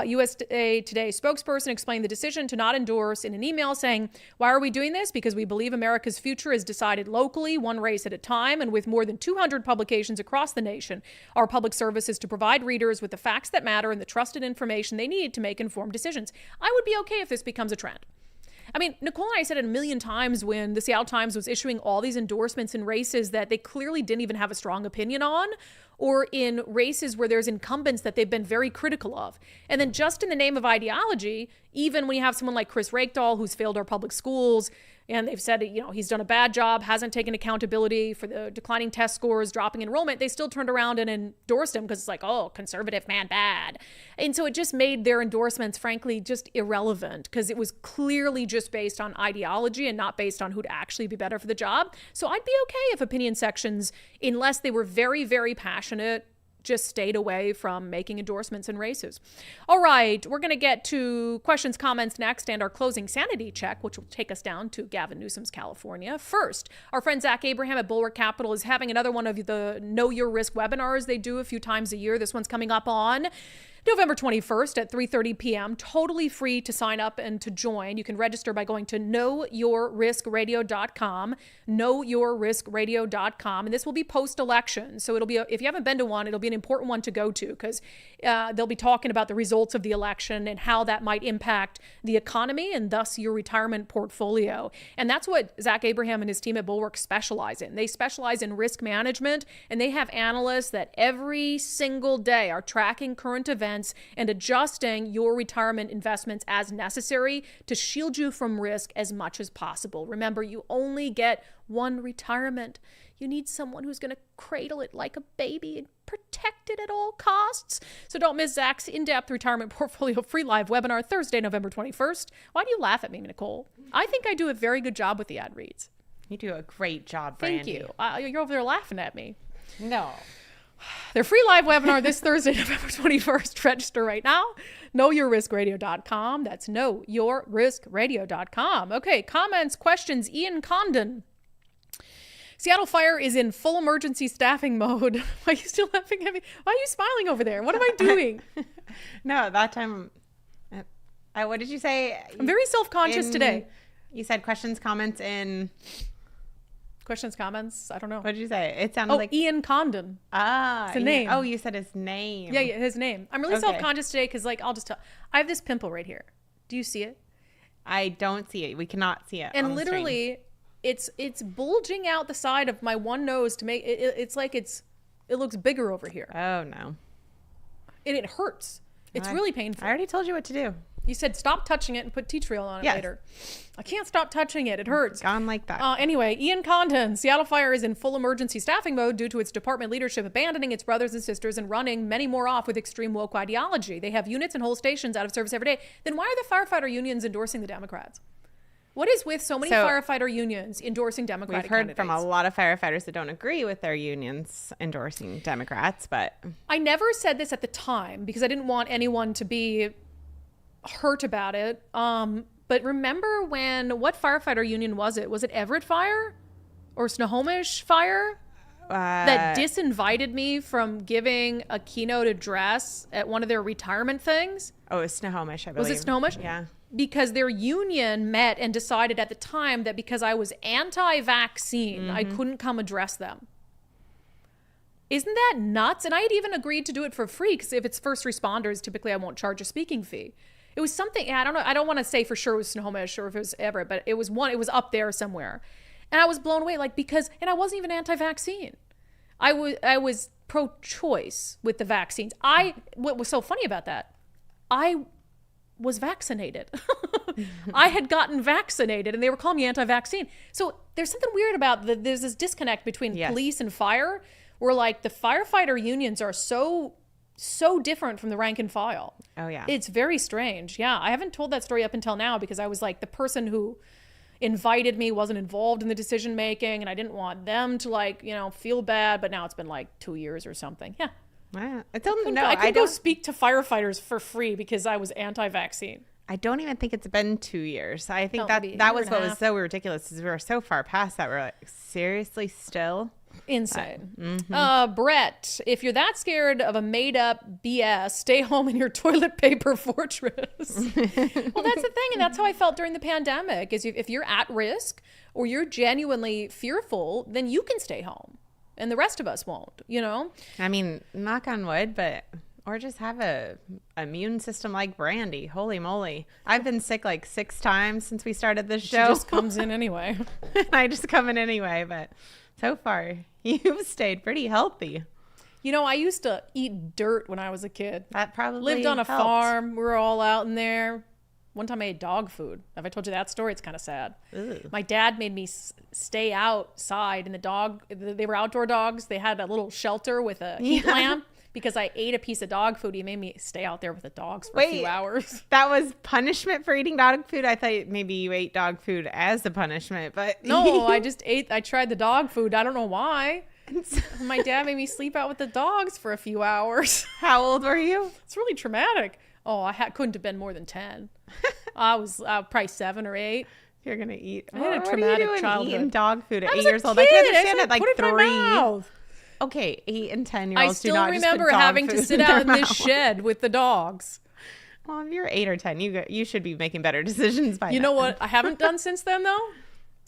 A: USA Today spokesperson explained the decision to not endorse in an email saying, why are we doing this? Because we believe America's future is decided locally, one race at a time, and with more than 200 publications across the nation. Our public service is to provide readers with the facts that matter and the trusted information they need to make informed decisions. I would be okay if this becomes a trend. I mean, Nicole and I said it a million times when the Seattle Times was issuing all these endorsements in races that they clearly didn't even have a strong opinion on, or in races where there's incumbents that they've been very critical of. And then just in the name of ideology, even when you have someone like Chris Rakedal, who's failed our public schools, and they've said, he's done a bad job, hasn't taken accountability for the declining test scores, dropping enrollment, they still turned around and endorsed him because it's conservative man bad. And so it just made their endorsements, frankly, just irrelevant because it was clearly just based on ideology and not based on who'd actually be better for the job. So I'd be okay if opinion sections, unless they were very, very passionate, just stayed away from making endorsements in races. All right, we're going to get to questions, comments next, and our closing sanity check, which will take us down to Gavin Newsom's California. First, our friend Zach Abraham at Bulwark Capital is having another one of the Know Your Risk webinars they do a few times a year. This one's coming up on November 21st at 3:30 p.m. Totally free to sign up and to join. You can register by going to knowyourriskradio.com, knowyourriskradio.com, and this will be post-election. So it'll be, if you haven't been to one, it'll be an important one to go to because they'll be talking about the results of the election and how that might impact the economy and thus your retirement portfolio. And that's what Zach Abraham and his team at Bulwark specialize in. They specialize in risk management, and they have analysts that every single day are tracking current events and adjusting your retirement investments as necessary to shield you from risk as much as possible. Remember, you only get one retirement. You need someone who's going to cradle it like a baby and protect it at all costs. So don't miss Zach's in-depth retirement portfolio free live webinar Thursday, November 21st. Why do you laugh at me, Nicole? I think I do a very good job with the ad reads.
B: You do a great job, Brandi.
A: Thank you. You're over there laughing at me.
B: No.
A: Their free live webinar this Thursday, November 21st. Register right now. KnowYourRiskRadio.com. That's KnowYourRiskRadio.com. Okay, comments, questions. Ian Condon. Seattle Fire is in full emergency staffing mode. Why are you still laughing at me? Why are you smiling over there? What am I doing?
B: No, that time. What did you say?
A: I'm very self-conscious today.
B: You said questions, comments in...
A: Questions, comments? I don't know.
B: What did you say? It sounded like
A: Ian Condon.
B: Ah,
A: it's a name.
B: Oh, you said his name.
A: Yeah, his name. I'm really self-conscious today because, I'll just tell. I have this pimple right here. Do you see it?
B: I don't see it. We cannot see it.
A: And literally, it's bulging out the side of my one nose to make it. It looks bigger over here.
B: Oh no.
A: And it hurts. It's really painful.
B: I already told you what to do.
A: You said stop touching it and put tea tree oil on it
B: Yes.
A: later. I can't stop touching it. It hurts.
B: Gone like that.
A: Anyway, Ian Condon, Seattle Fire is in full emergency staffing mode due to its department leadership abandoning its brothers and sisters and running many more off with extreme woke ideology. They have units and whole stations out of service every day. Then why are the firefighter unions endorsing the Democrats? What is with so many firefighter unions endorsing Democratic
B: We've heard
A: candidates?
B: from a lot of firefighters that don't agree with their unions endorsing Democrats, but
A: I never said this at the time because I didn't want anyone to be hurt about it. But remember what firefighter union was it? Was it Everett Fire or Snohomish Fire that disinvited me from giving a keynote address at one of their retirement things?
B: Oh, it was Snohomish, I believe.
A: Was it Snohomish?
B: Yeah.
A: Because their union met and decided at the time that because I was anti-vaccine, I couldn't come address them. Isn't that nuts? And I had even agreed to do it for free because if it's first responders, typically I won't charge a speaking fee. It was something, I don't know, I don't want to say for sure it was Snohomish or if it was Everett, but it was up there somewhere. And I was blown away, and I wasn't even anti-vaccine. I was pro-choice with the vaccines. What was so funny about that? I was vaccinated. I had gotten vaccinated and they were calling me anti-vaccine. So there's something weird about there's this disconnect between police and fire where the firefighter unions are so different from the rank and file.
B: Oh, yeah.
A: It's very strange. Yeah. I haven't told that story up until now because I was the person who invited me wasn't involved in the decision making and I didn't want them to feel bad, but now it's been 2 years or something. Yeah.
B: I don't know.
A: I could go speak to firefighters for free because I was anti-vaccine.
B: I don't even think it's been 2 years. I think
A: maybe a
B: that
A: year
B: was
A: and a
B: what was
A: half.
B: so ridiculous is we were so far past that. We're seriously still?
A: Insane. Brett, if you're that scared of a made-up BS, stay home in your toilet paper fortress. Well, that's the thing, and that's how I felt during the pandemic, is if you're at risk or you're genuinely fearful, then you can stay home, and the rest of us won't,
B: I mean, knock on wood, or just have a immune system like Brandi. Holy moly. I've been sick 6 times since we started this show.
A: She just comes in anyway.
B: I just come in anyway, but so far you've stayed pretty healthy.
A: I used to eat dirt when I was a kid.
B: That probably
A: lived on a
B: helped.
A: farm. We were all out in there. One time I ate dog food. Have I told you that story? It's kind of sad.
B: Ooh.
A: My dad made me stay outside, and they were outdoor dogs. They had a little shelter with a heat lamp. Because I ate a piece of dog food, he made me stay out there with the dogs for a few hours.
B: That was punishment for eating dog food? I thought maybe you ate dog food as a punishment, but
A: No, I tried the dog food. I don't know why. My dad made me sleep out with the dogs for a few hours.
B: How old were you?
A: It's really traumatic. Oh, couldn't have been more than 10. I was probably 7 or 8.
B: You're going to eat.
A: I had a
B: What are
A: traumatic
B: you doing
A: childhood.
B: Eating dog food at
A: I
B: 8
A: was a
B: years old.
A: kid.
B: I can understand
A: I
B: it
A: put it in my
B: 3.
A: mouth.
B: Okay, 8 and 10 year
A: I
B: olds do
A: still
B: not just put
A: remember
B: dog
A: having to
B: food
A: sit
B: in
A: out in
B: their
A: this
B: mouth.
A: shed with the dogs.
B: Well, if you're 8 or 10, you should be making better decisions by now.
A: You know what I haven't done since then, though?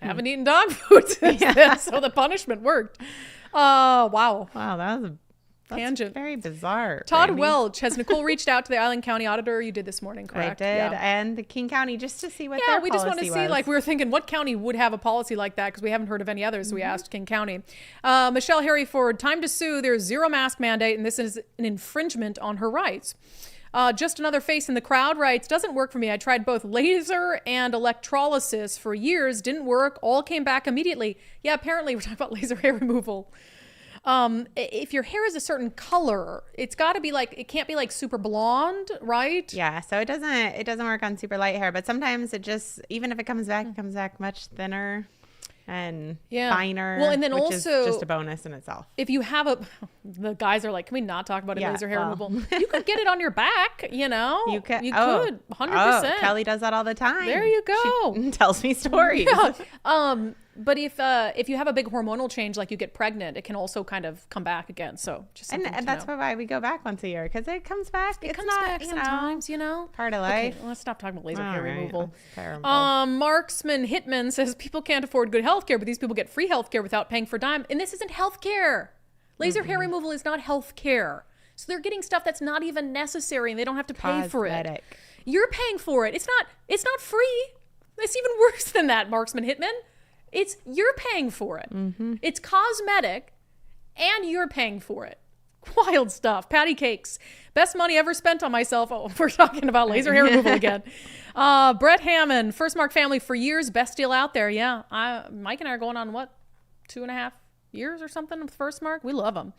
A: I haven't eaten dog food since then, so the punishment worked. Wow.
B: Wow, that's
A: Tangent.
B: very bizarre.
A: Todd
B: Brandi.
A: Welch, has Nicole reached out to the Island County Auditor? You did this morning,
B: I
A: correct?
B: did,
A: Yeah.
B: and the King County, just to see what
A: Yeah,
B: their
A: we just want to
B: policy
A: see,
B: was.
A: we were thinking what county would have a policy like that because we haven't heard of any others. So we asked King County. Michelle Harryford, time to sue. There's zero mask mandate, and this is an infringement on her rights. Just another face in the crowd writes, doesn't work for me. I tried both laser and electrolysis for years. Didn't work. All came back immediately. Yeah, apparently we're talking about laser hair removal. If your hair is a certain color, it's got to be it can't be super blonde, right?
B: Yeah, so it doesn't work on super light hair, but sometimes it just, even if it comes back much thinner and finer.
A: Well, and then
B: which
A: also
B: is just a bonus in itself.
A: if you have the guys are can we not talk about
B: Yeah,
A: laser hair
B: well.
A: removal? You could get it on your back,
B: You could.
A: You
B: Oh.
A: could, 100%.
B: Oh, Kelly does that all the time.
A: There you go.
B: She tells me stories.
A: Yeah. But if you have a big hormonal change, like you get pregnant, it can also kind of come back again. So just
B: And
A: something to
B: that's
A: know.
B: why we go back once a year, because it comes back.
A: It
B: It's
A: comes
B: not,
A: back sometimes,
B: part of
A: Okay,
B: life.
A: let's stop talking about laser
B: All
A: hair
B: right,
A: removal.
B: that's terrible.
A: Marksman Hitman says people can't afford good health care, but these people get free health care without paying for a dime. And this isn't health care. Laser hair removal is not health care. So they're getting stuff that's not even necessary and they don't have to pay for it.
B: Cosmetic.
A: You're paying for it. It's not free. It's even worse than that, Marksman Hitman. You're paying for it. It's cosmetic and you're paying for it. Wild stuff. Patty cakes. Best money ever spent on myself. Oh, we're talking about laser hair removal again. Brett Hammond, First Mark family for years. Best deal out there. Yeah. Mike and I are going on, 2.5 years or something with First Mark? We love them.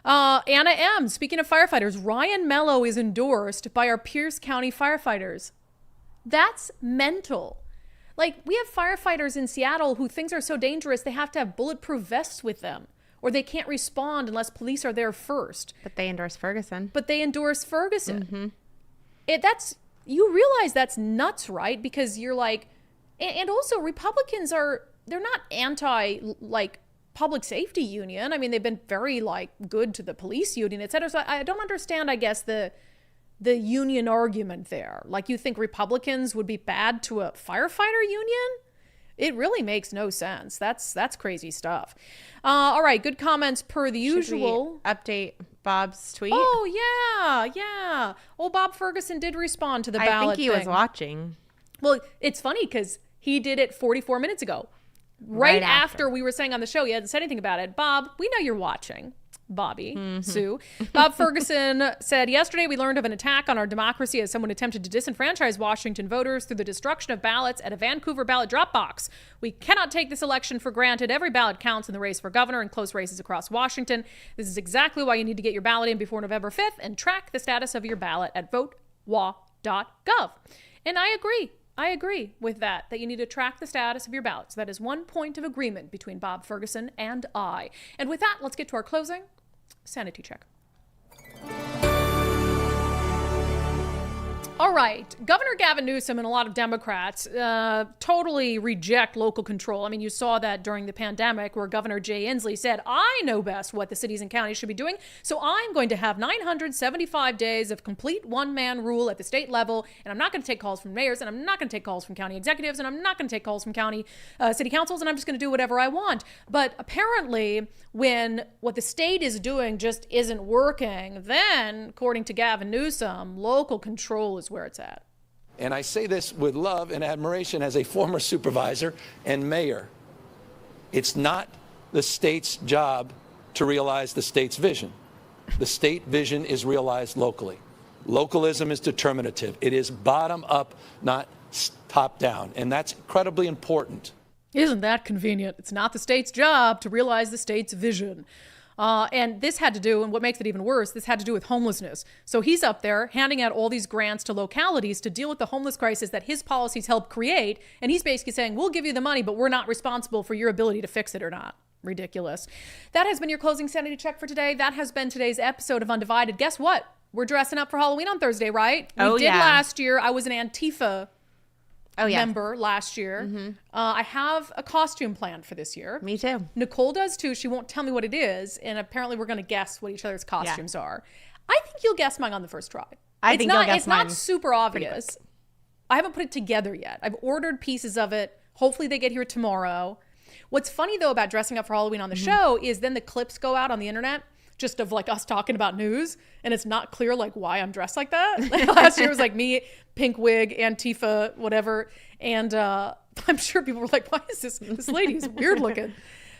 A: Anna M. Speaking of firefighters, Ryan Mello is endorsed by our Pierce County firefighters. That's mental. Like, we have firefighters in Seattle who things are so dangerous they have to have bulletproof vests with them, or they can't respond unless police are there first.
B: But they endorse Ferguson.
A: Mm-hmm. You realize that's nuts, right? Because you're like, and also Republicans they're not anti, like, public safety union. I mean, they've been very, like, good to the police union, et cetera. So I don't understand, I guess, the union argument there. Like, you think Republicans would be bad to a firefighter union? It really makes no sense. That's crazy stuff. All right, good comments per the usual.
B: Update Bob's tweet.
A: Oh, yeah. Oh, Bob Ferguson did respond to the ballot
B: I think he was
A: thing.
B: watching.
A: Well, it's funny because he did it 44 minutes ago. Right after we were saying on the show, he hadn't said anything about it. Bob, we know you're watching. Bobby, Sue. Bob Ferguson said, yesterday we learned of an attack on our democracy as someone attempted to disenfranchise Washington voters through the destruction of ballots at a Vancouver ballot drop box. We cannot take this election for granted. Every ballot counts in the race for governor and close races across Washington. This is exactly why you need to get your ballot in before November 5th and track the status of your ballot at votewa.gov. And I agree with that you need to track the status of your ballots. That is one point of agreement between Bob Ferguson and I. And with that, let's get to our closing sanity check. All right. Governor Gavin Newsom and a lot of Democrats totally reject local control. I mean, you saw that during the pandemic where Governor Jay Inslee said, I know best what the cities and counties should be doing, so I'm going to have 975 days of complete one-man rule at the state level, and I'm not going to take calls from mayors, and I'm not going to take calls from county executives, and I'm not going to take calls from county city councils, and I'm just going to do whatever I want. But apparently, when what the state is doing just isn't working, then, according to Gavin Newsom, local control is where it's at.
H: And I say this with love and admiration as a former supervisor and mayor. It's not the state's job to realize the state's vision. The state vision is realized locally. Localism is determinative. It is bottom up, not top down. And that's incredibly important.
A: Isn't that convenient? It's not the state's job to realize the state's vision. And this had to do, and what makes it even worse, this had to do with homelessness. So he's up there handing out all these grants to localities to deal with the homeless crisis that his policies helped create. And he's basically saying, we'll give you the money, but we're not responsible for your ability to fix it or not. Ridiculous. That has been your closing sanity check for today. That has been today's episode of Undivided. Guess what? We're dressing up for Halloween on Thursday, right? We did last year. I was an Antifa member last year. I have a costume planned for this year.
B: Me too.
A: Nicole does too. She won't tell me what it is, and apparently we're going to guess what each other's costumes are. I think you'll guess mine on the first try. It's not super obvious. I haven't put it together yet. I've ordered pieces of it. Hopefully they get here tomorrow. What's funny though about dressing up for Halloween on the show is then the clips go out on the internet just of like us talking about news, and it's not clear like why I'm dressed like that. Last year was like me, pink wig, Antifa, whatever. And I'm sure people were like, why is this lady is weird looking.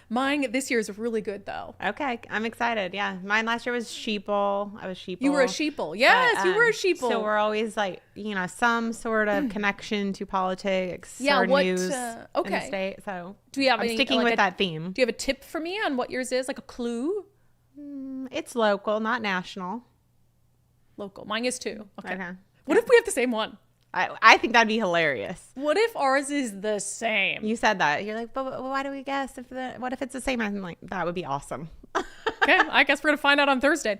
A: Mine this year is really good though.
B: Okay, I'm excited. Yeah, mine last year was sheeple. I was sheeple.
A: You were a sheeple. Yes, you were a sheeple.
B: So we're always like, some sort of connection to politics or news in the state. So
A: do you have
B: I'm sticking with that theme.
A: Do you have a tip for me on what yours is? Like a clue?
B: It's local, not national.
A: Local. Mine is too. Okay. What
B: Yeah.
A: if we have the same one?
B: I think that'd be hilarious.
A: What if ours is the same?
B: You said that. You're like, but why do we guess? What if it's the same? I'm like, that would be awesome.
A: Okay, I guess we're going to find out on Thursday.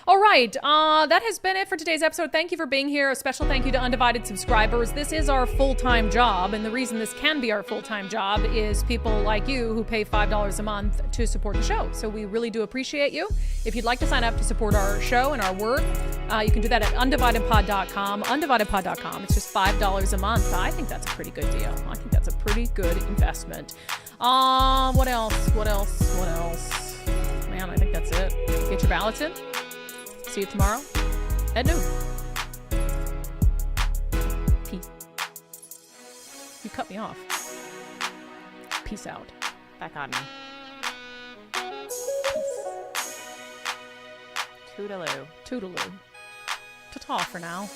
A: All right, that has been it for today's episode. Thank you for being here. A special thank you to Undivided subscribers. This is our full-time job, and the reason this can be our full-time job is people like you who pay $5 a month to support the show. So we really do appreciate you. If you'd like to sign up to support our show and our work, you can do that at undividedpod.com. Undividedpod.com. It's just $5 a month. I think that's a pretty good deal. I think that's a pretty good investment. What else? Man, I think that's it. Get your ballots in. See you tomorrow at noon. Peace. You cut me off. Peace out.
B: Back on me.
A: Peace.
B: Toodaloo.
A: Toodaloo. Ta-ta for now.